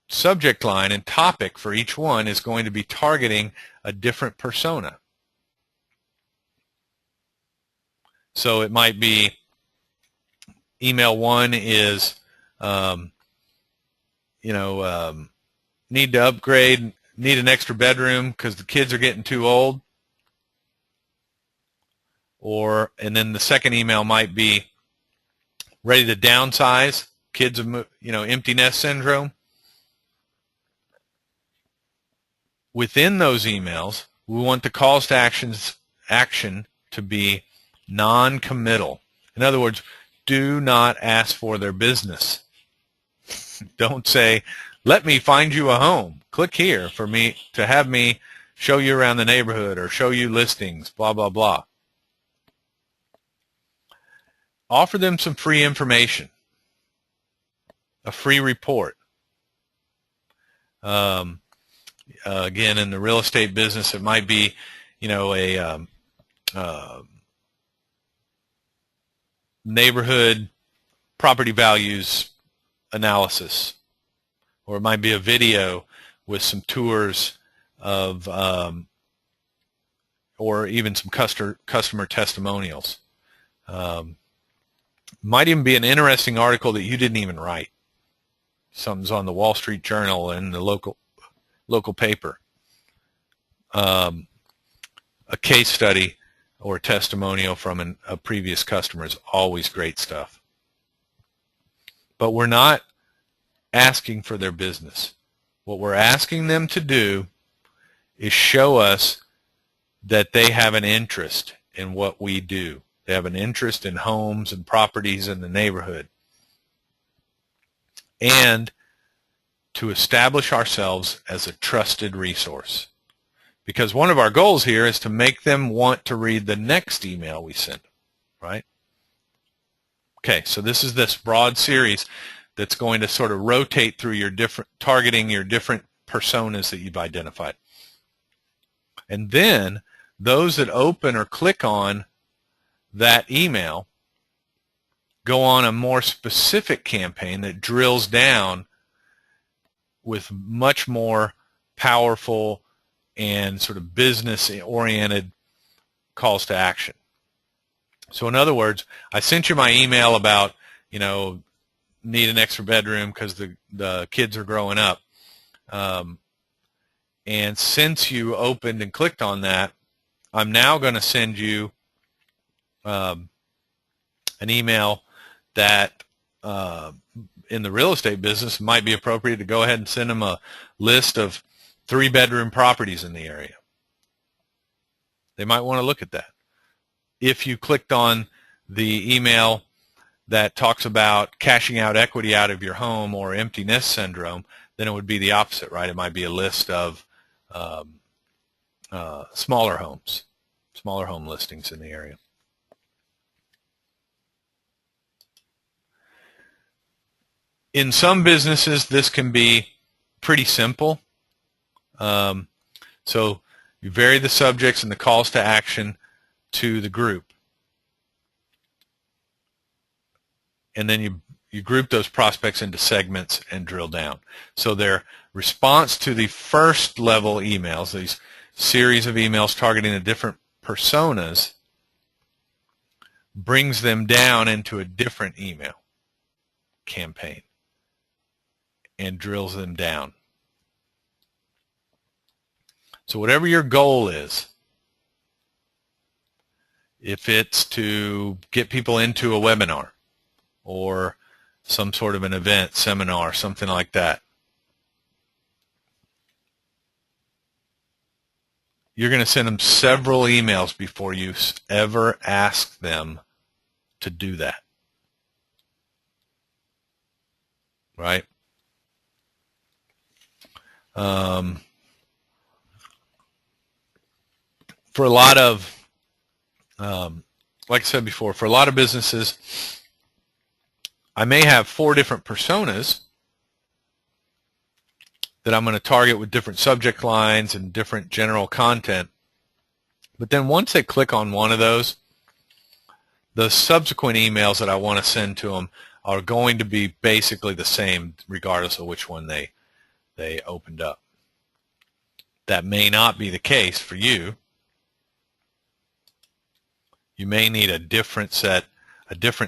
subject line and topic for each one is going to be targeting a different persona. So it might be email 1 is, need to upgrade, need an extra bedroom because the kids are getting too old. And then the second email might be ready to downsize, kids of, empty nest syndrome. Within those emails, we want the calls to action to be non-committal. In other words, do not ask for their business. Don't say, let me find you a home. Click here for me to have me show you around the neighborhood or show you listings, blah, blah, blah. Offer them some free information, a free report. Again, in the real estate business, it might be, a neighborhood property values analysis, or it might be a video with some tours of, or even some customer testimonials. Might even be an interesting article that you didn't even write. Something's on the Wall Street Journal and the local paper. A case study or testimonial from a previous customer is always great stuff. But we're not asking for their business. What we're asking them to do is show us that they have an interest in what we do. They have an interest in homes and properties in the neighborhood. And to establish ourselves as a trusted resource. Because one of our goals here is to make them want to read the next email we send them, right? Okay, so this is this broad series. that's going to sort of rotate through your different, targeting your different personas that you've identified. And then those that open or click on that email go on a more specific campaign that drills down with much more powerful and sort of business-oriented calls to action. So in other words, I sent you my email about, need an extra bedroom because the kids are growing up. And since you opened and clicked on that, I'm now going to send you an email that in the real estate business might be appropriate to go ahead and send them a list of 3-bedroom properties in the area. They might want to look at that. If you clicked on the email that talks about cashing out equity out of your home or empty nest syndrome, then it would be the opposite, right? It might be a list of smaller home listings in the area. In some businesses, this can be pretty simple. So you vary the subjects and the calls to action to the group. And then you group those prospects into segments and drill down. So their response to the first level emails, these series of emails targeting the different personas, brings them down into a different email campaign and drills them down. So whatever your goal is, if it's to get people into a webinar or some sort of an event, seminar, something like that, you're going to send them several emails before you ever ask them to do that. Right? For a lot of, like I said before, for a lot of businesses, I may have 4 different personas that I'm going to target with different subject lines and different general content. But then once they click on one of those, the subsequent emails that I want to send to them are going to be basically the same regardless of which one they opened up. That may not be the case for you. You may need a different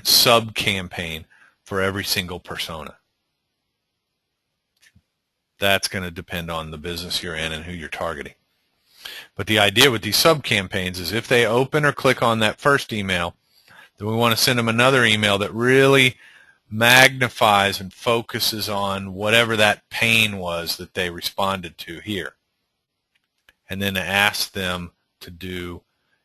sub-campaign for every single persona. That's going to depend on the business you're in and who you're targeting. But the idea with these sub-campaigns is if they open or click on that first email, then we want to send them another email that really magnifies and focuses on whatever that pain was that they responded to here. And then ask them to do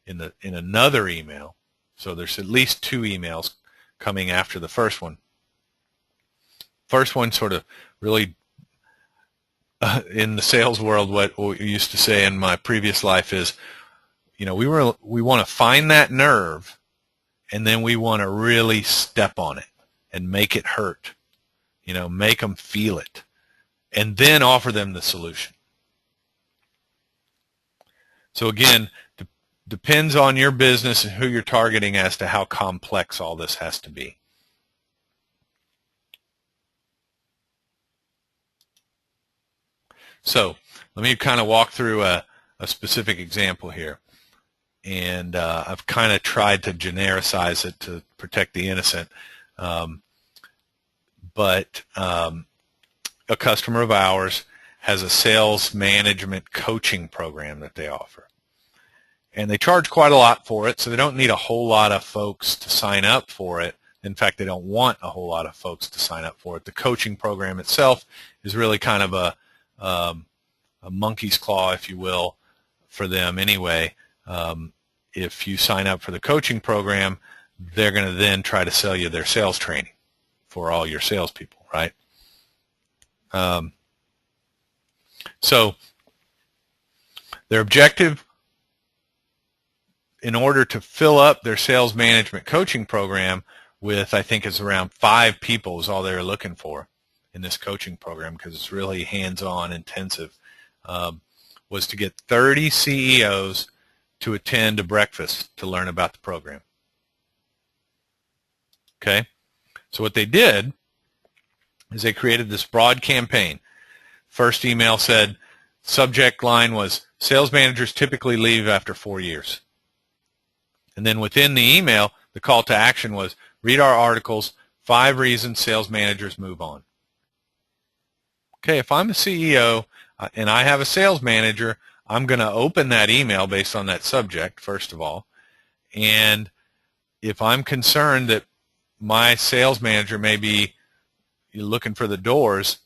in another email. So there's at least 2 emails coming after the first one. First one sort of really, in the sales world, what we used to say in my previous life is, we want to find that nerve, and then we want to really step on it and make it hurt. Make them feel it, and then offer them the solution. So again, depends on your business and who you're targeting as to how complex all this has to be. So let me kind of walk through a specific example here. And I've kind of tried to genericize it to protect the innocent. But a customer of ours has a sales management coaching program that they offer. And they charge quite a lot for it, so they don't need a whole lot of folks to sign up for it. In fact, they don't want a whole lot of folks to sign up for it. The coaching program itself is really kind of a monkey's claw, if you will, for them anyway. If you sign up for the coaching program, they're going to then try to sell you their sales training for all your salespeople, right? So their objective, in order to fill up their sales management coaching program, with, I think it's around 5 people is all they were looking for in this coaching program, because it's really hands-on intensive, was to get 30 CEOs to attend a breakfast to learn about the program. Okay, so what they did is they created this broad campaign. First email said, subject line was, sales managers typically leave after 4 years. And then within the email, the call to action was, read our articles, 5 reasons sales managers move on. Okay, if I'm a CEO and I have a sales manager, I'm going to open that email based on that subject, first of all. And if I'm concerned that my sales manager may be looking for the doors,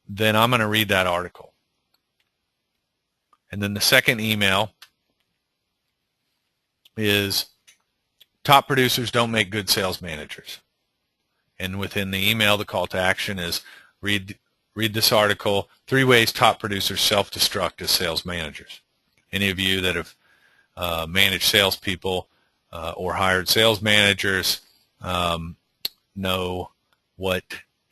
then I'm going to read that article. And then the second email is, top producers don't make good sales managers. And within the email, the call to action is, read this article, 3 ways top producers self-destruct as sales managers. Any of you that have managed salespeople or hired sales managers know what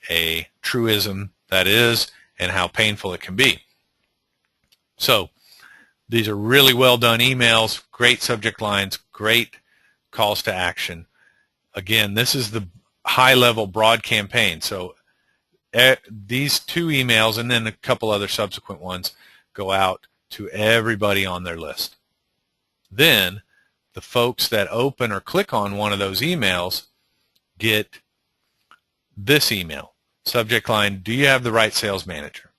a truism that is and how painful it can be. So these are really well done emails, great subject lines, great calls to action. Again, this is the high-level broad campaign. So these 2 emails and then a couple other subsequent ones go out to everybody on their list. Then the folks that open or click on one of those emails get this email. Subject line, do you have the right sales manager?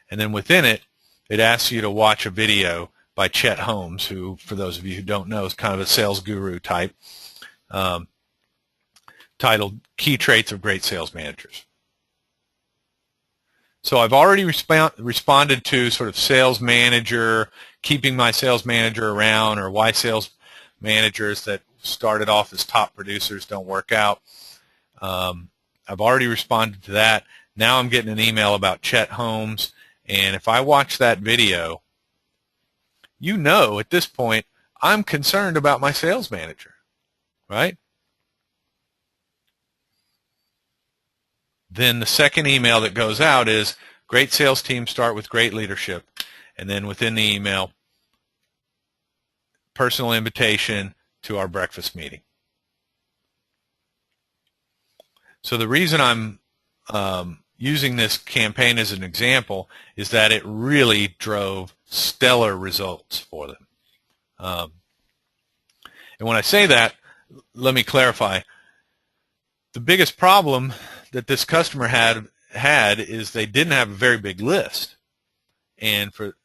And then within it, it asks you to watch a video by Chet Holmes, who, for those of you who don't know, is kind of a sales guru type, titled Key Traits of Great Sales Managers. So I've already responded to sort of sales manager, keeping my sales manager around, or why sales managers that started off as top producers don't work out. I've already responded to that. Now I'm getting an email about Chet Holmes, and if I watch that video, you know at this point I'm concerned about my sales manager, right? Then the second email that goes out is, great sales teams start with great leadership. And then within the email, personal invitation to our breakfast meeting. So the reason I'm using this campaign as an example is that it really drove stellar results for them. And when I say that, let me clarify. The biggest problem that this customer had is they didn't have a very big list. And for,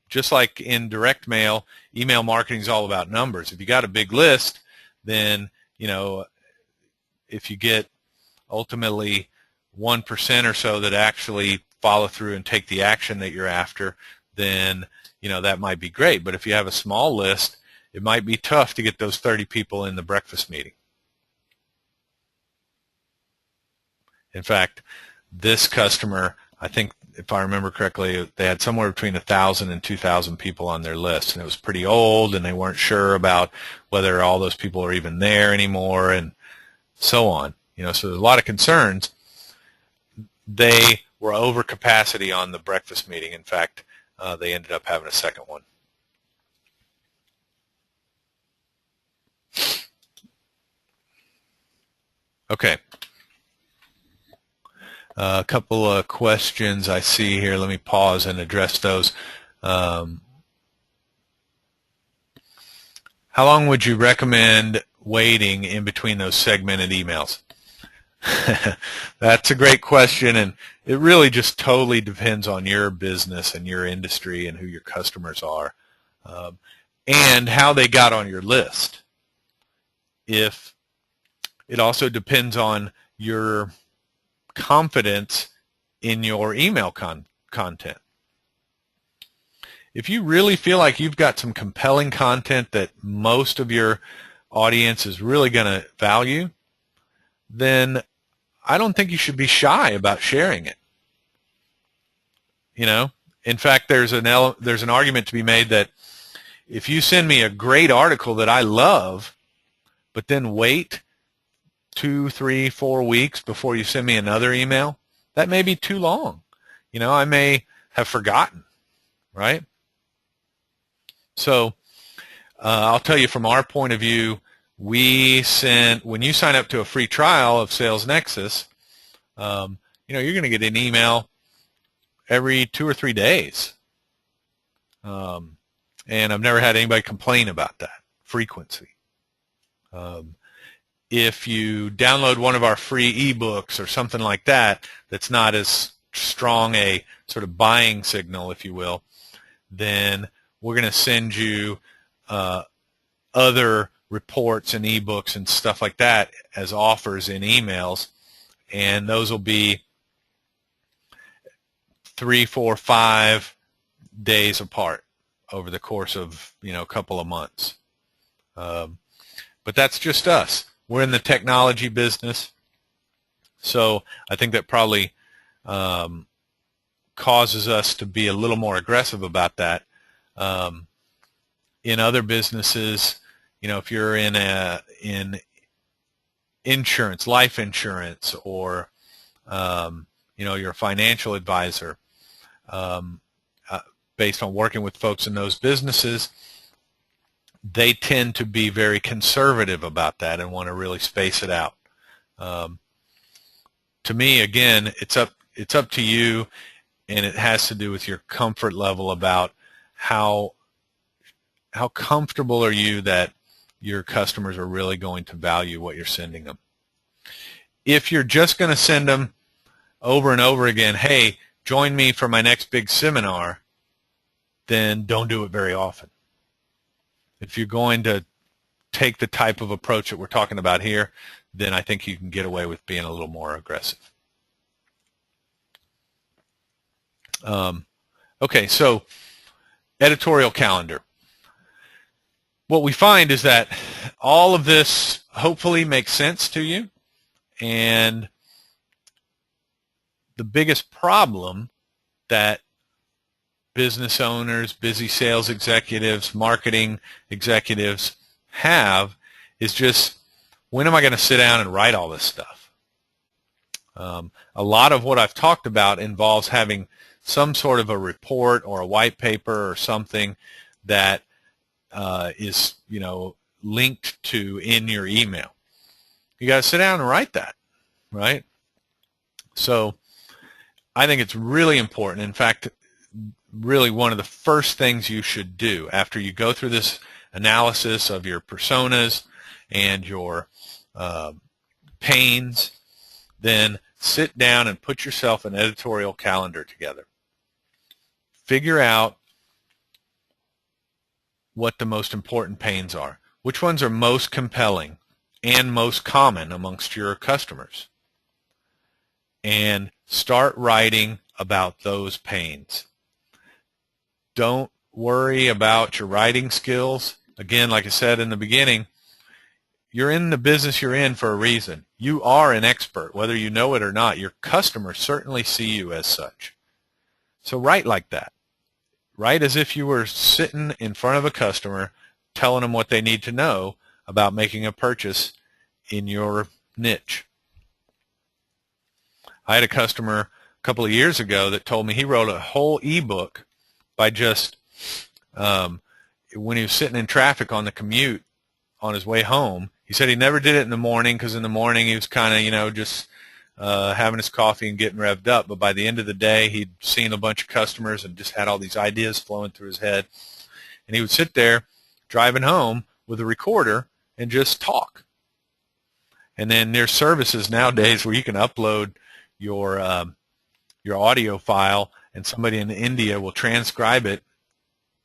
just like in direct mail, email marketing is all about numbers. If you got a big list, then, if you get ultimately 1% or so that actually follow through and take the action that you're after, then, that might be great. But if you have a small list, it might be tough to get those 30 people in the breakfast meeting. In fact, this customer, I think if I remember correctly, they had somewhere between 1,000 and 2,000 people on their list, and it was pretty old, and they weren't sure about whether all those people are even there anymore, and so on. So there's a lot of concerns. They were over capacity on the breakfast meeting. In fact, they ended up having a second one. Okay. A couple of questions I see here. Let me pause and address those. How long would you recommend waiting in between those segmented emails? That's a great question, and it really just totally depends on your business and your industry and who your customers are, and how they got on your list. If it also depends on your confidence in your email content. If you really feel like you've got some compelling content that most of your audience is really going to value, then I don't think you should be shy about sharing it. In fact, there's an argument to be made that if you send me a great article that I love, but then wait 2, 3, 4 weeks before you send me another email, that may be too long. I may have forgotten, right? So I'll tell you from our point of view, when you sign up to a free trial of Sales Nexus, you're going to get an email every 2 or 3 days. And I've never had anybody complain about that frequency. If you download one of our free ebooks or something like that, that's not as strong a sort of buying signal, if you will, then we're going to send you other reports and ebooks and stuff like that as offers in emails, and those will be 3, 4, 5 days apart over the course of a couple of months. But that's just us. We're in the technology business, so I think that probably causes us to be a little more aggressive about that. In other businesses, if you're in insurance, life insurance, or you're a financial advisor, based on working with folks in those businesses, they tend to be very conservative about that and want to really space it out. To me, again, it's up to you, and it has to do with your comfort level about how comfortable are you that your customers are really going to value what you're sending them. If you're just going to send them over and over again, hey, join me for my next big seminar, then don't do it very often. If you're going to take the type of approach that we're talking about here, then I think you can get away with being a little more aggressive. Okay, so editorial calendar. What we find is that all of this hopefully makes sense to you, and the biggest problem that business owners, busy sales executives, marketing executives have is just, when am I going to sit down and write all this stuff? A lot of what I've talked about involves having some sort of a report or a white paper or something that is, linked to in your email. You got to sit down and write that, right? So I think it's really important. In fact, really one of the first things you should do after you go through this analysis of your personas and your pains, then sit down and put yourself an editorial calendar together. Figure out what the most important pains are. Which ones are most compelling and most common amongst your customers? And start writing about those pains. Don't worry about your writing skills. Again, like I said in the beginning, you're in the business you're in for a reason. You are an expert, whether you know it or not. Your customers certainly see you as such. So write like that. Write as if you were sitting in front of a customer telling them what they need to know about making a purchase in your niche. I had a customer a couple of years ago that told me he wrote a whole ebook by just when he was sitting in traffic on the commute on his way home. He said he never did it in the morning because in the morning he was kind of, just having his coffee and getting revved up. But by the end of the day, he'd seen a bunch of customers and just had all these ideas flowing through his head. And he would sit there driving home with a recorder and just talk. And then there's services nowadays where you can upload your audio file, and somebody in India will transcribe it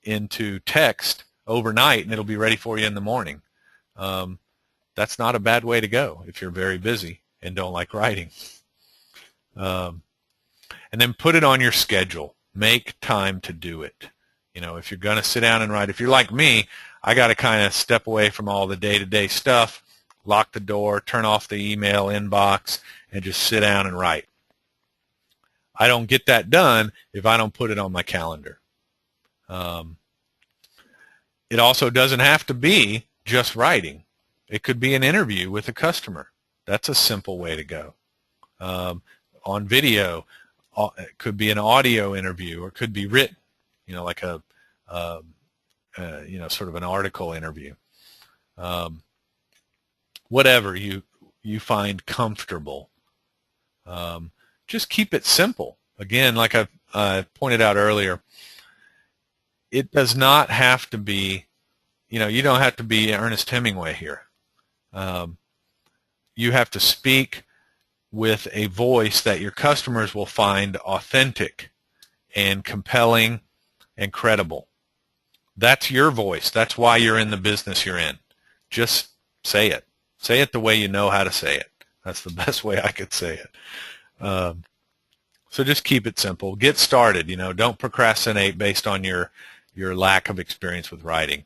into text overnight, and it'll be ready for you in the morning. That's not a bad way to go if you're very busy and don't like writing. And then put it on your schedule. Make time to do it. If you're going to sit down and write, if you're like me, I got to kind of step away from all the day-to-day stuff, lock the door, turn off the email inbox, and just sit down and write. I don't get that done if I don't put it on my calendar. It also doesn't have to be just writing. It could be an interview with a customer. That's a simple way to go. On video, it could be an audio interview, or it could be written, like a sort of an article interview. Whatever you find comfortable. Just keep it simple. Again, like I pointed out earlier, it does not have to be, you don't have to be Ernest Hemingway here. You have to speak with a voice that your customers will find authentic and compelling and credible. That's your voice. That's why you're in the business you're in. Just say it. Say it the way you know how to say it. That's the best way I could say it. So just keep it simple. Get started. Don't procrastinate based on your lack of experience with writing.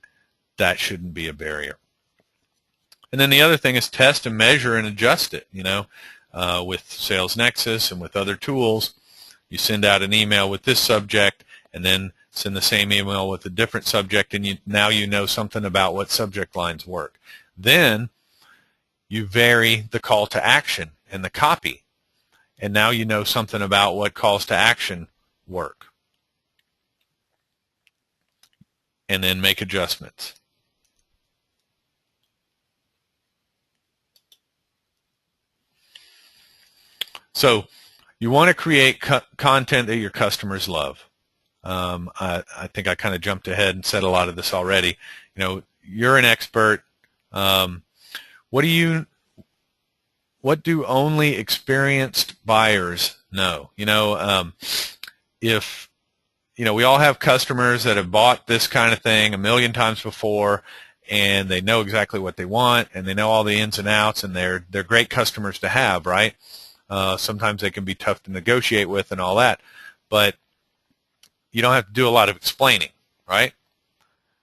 That shouldn't be a barrier. And then the other thing is test and measure and adjust it. With Sales Nexus and with other tools, you send out an email with this subject and then send the same email with a different subject, and now you know something about what subject lines work. Then you vary the call to action and the copy, and now you know something about what calls to action work. And then make adjustments. So you want to create content that your customers love. I think I kind of jumped ahead and said a lot of this already. You're an expert. What do only experienced buyers know? If we all have customers that have bought this kind of thing a million times before, and they know exactly what they want, and they know all the ins and outs, and they're great customers to have, right? Sometimes they can be tough to negotiate with and all that, but you don't have to do a lot of explaining, right?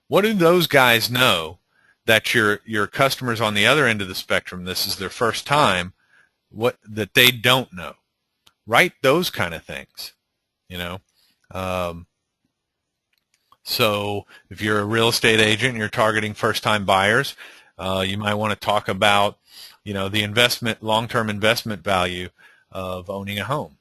What do those guys know that your customers on the other end of the spectrum, this is their first time, that they don't know? Write those kind of things, So if you're a real estate agent and you're targeting first-time buyers, you might want to talk about the long-term investment value of owning a home.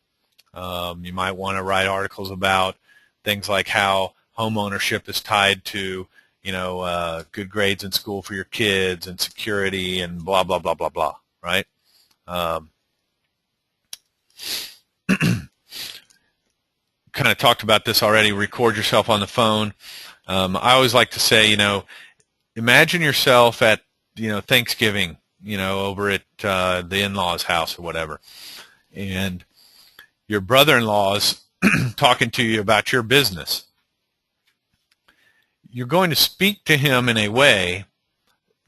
You might want to write articles about things like how home ownership is tied to, good grades in school for your kids and security and blah, blah, blah, blah, blah, right? Kind of talked about this already. Record yourself on the phone. I always like to say, imagine yourself at, Thanksgiving, over at the in-laws' house or whatever, and your brother-in-law's talking to you about your business. You're going to speak to him in a way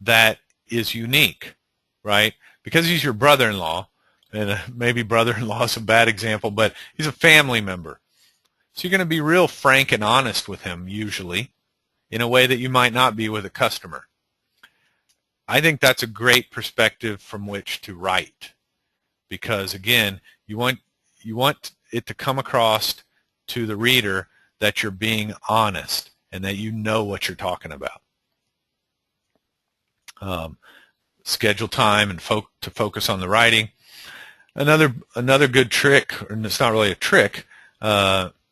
that is unique, right? Because he's your brother-in-law, and maybe brother-in-law is a bad example, but he's a family member. So you're going to be real frank and honest with him, usually, in a way that you might not be with a customer. I think that's a great perspective from which to write, because again, you want it to come across to the reader that you're being honest and that you know what you're talking about. Schedule time and to focus on the writing. Another good trick, and it's not really a trick,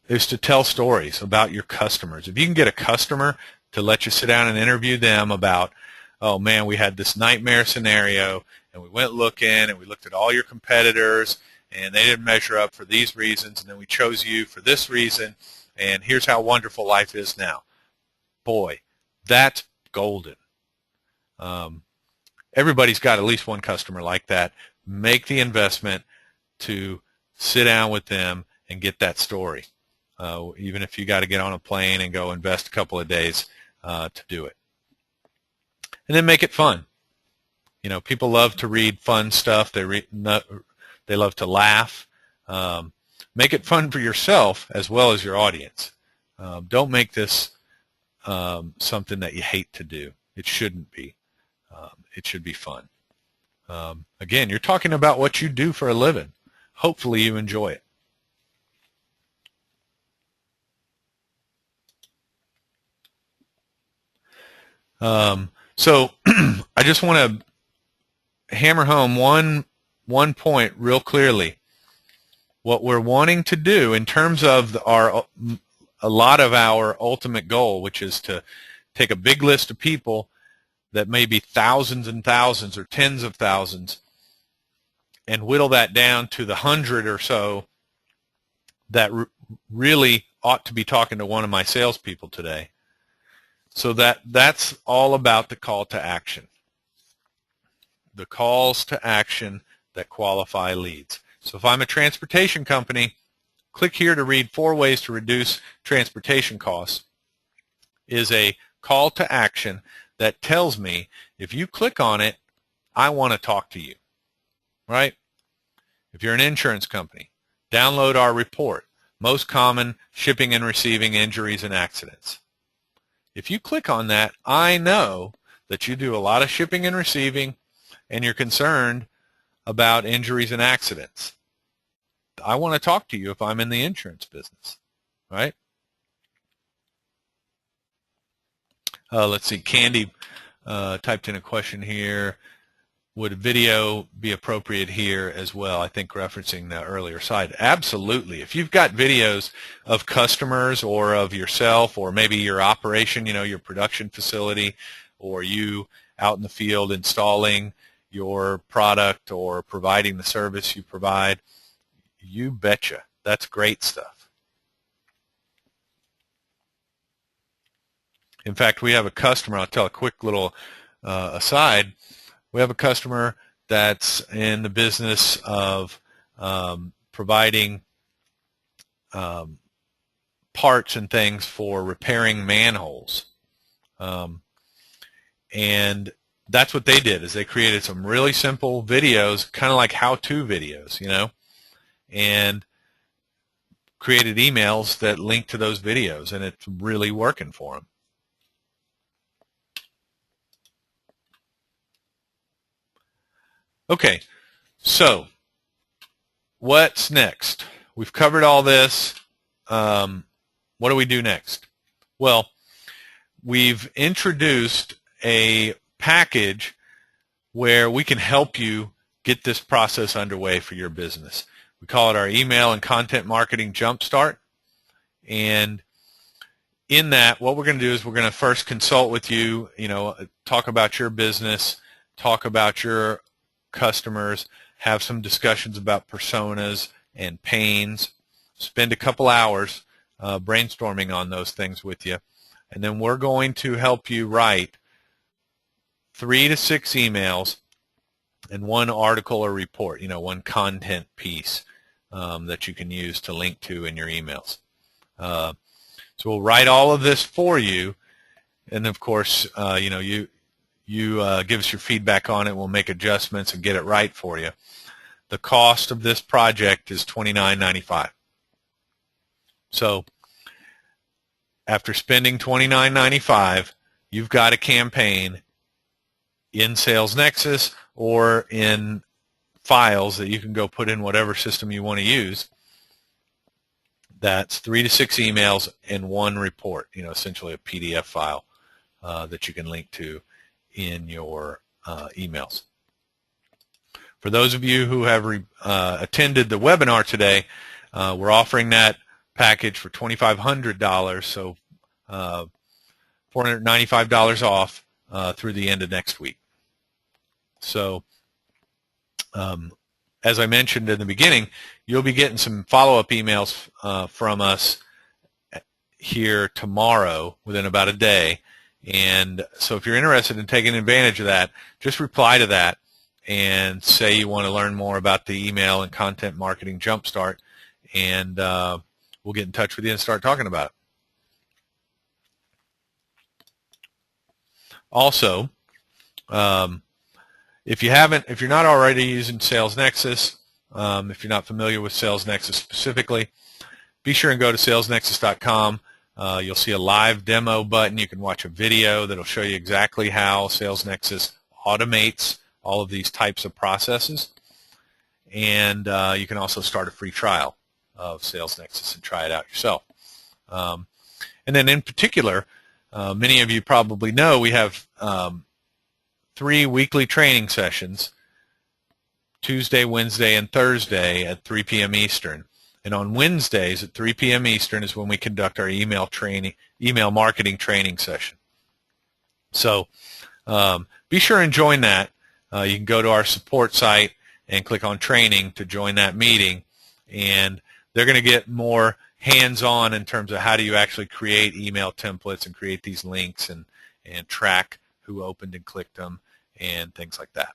is to tell stories about your customers. If you can get a customer to let you sit down and interview them about, oh man, we had this nightmare scenario, and we went looking, and we looked at all your competitors, and they didn't measure up for these reasons, and then we chose you for this reason, and here's how wonderful life is now. Boy, that's golden. Everybody's got at least one customer like that. Make the investment to sit down with them and get that story, even if you got to get on a plane and go invest a couple of days to do it. And then make it fun. People love to read fun stuff. They love to laugh. Make it fun for yourself as well as your audience. Don't make this something that you hate to do. It shouldn't be. It should be fun. Again, you're talking about what you do for a living. Hopefully you enjoy it. So I just want to hammer home one point real clearly. What we're wanting to do in terms of a lot of our ultimate goal, which is to take a big list of people that may be thousands and thousands or tens of thousands and whittle that down to the 100 or so that really ought to be talking to one of my salespeople today. So that's all about the call to action. The calls to action that qualify leads. So if I'm a transportation company, click here to read 4 ways to reduce transportation costs is a call to action that tells me if you click on it, I want to talk to you, right? If you're an insurance company, download our report, Most Common Shipping and Receiving Injuries and Accidents. If you click on that, I know that you do a lot of shipping and receiving and you're concerned about injuries and accidents. I want to talk to you if I'm in the insurance business, right? Let's see, Candy typed in a question here. Would video be appropriate here as well? I think referencing the earlier side. Absolutely. If you've got videos of customers or of yourself or maybe your operation, your production facility, or you out in the field installing your product or providing the service you provide, you betcha. That's great stuff. In fact, we have a customer, I'll tell a quick little aside. We have a customer that's in the business of providing parts and things for repairing manholes. And that's what they did, is they created some really simple videos, kind of like how-to videos, and created emails that link to those videos, and it's really working for them. Okay, so what's next? We've covered all this. What do we do next? Well, we've introduced a package where we can help you get this process underway for your business. We call it our Email and Content Marketing Jumpstart. And in that, what we're going to do is we're going to first consult with you, talk about your business, talk about your customers, have some discussions about personas and pains, spend a couple hours brainstorming on those things with you, and then we're going to help you write 3 to 6 emails and 1 article or report, one content piece that you can use to link to in your emails. So we'll write all of this for you, and of course, you give us your feedback on it. We'll make adjustments and get it right for you. The cost of this project is $29.95. So after spending $29.95, you've got a campaign in SalesNexus or in files that you can go put in whatever system you want to use. That's 3 to 6 emails and 1 report, essentially a PDF file that you can link to in your emails. For those of you who have attended the webinar today, we're offering that package for $2,500, so $495 off through the end of next week. So as I mentioned in the beginning, you'll be getting some follow-up emails from us here tomorrow within about a day. And so if you're interested in taking advantage of that, just reply to that and say you want to learn more about the Email and Content Marketing Jumpstart, and we'll get in touch with you and start talking about it. Also, if you're not already using SalesNexus, if you're not familiar with SalesNexus specifically, be sure and go to salesnexus.com. You'll see a live demo button. You can watch a video that'll show you exactly how SalesNexus automates all of these types of processes. And you can also start a free trial of SalesNexus and try it out yourself. And then in particular, many of you probably know we have 3 weekly training sessions Tuesday, Wednesday, and Thursday at 3 p.m. Eastern. And on Wednesdays at 3 p.m. Eastern is when we conduct our email marketing training session. So be sure and join that. You can go to our support site and click on training to join that meeting, and they're going to get more hands-on in terms of how do you actually create email templates and create these links and track who opened and clicked them and things like that.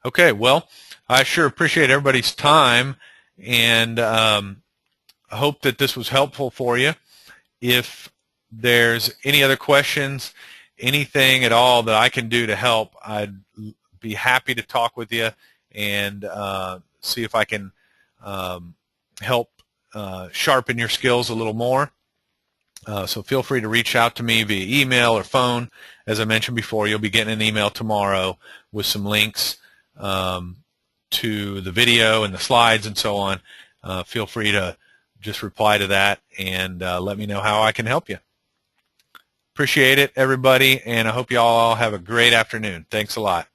Okay, well, I sure appreciate everybody's time, and I hope that this was helpful for you. If there's any other questions, anything at all that I can do to help, I'd be happy to talk with you and see if I can help sharpen your skills a little more. So feel free to reach out to me via email or phone. As I mentioned before, you'll be getting an email tomorrow with some links to the video and the slides and so on. Feel free to just reply to that and let me know how I can help you. Appreciate it, everybody, and I hope you all have a great afternoon. Thanks a lot.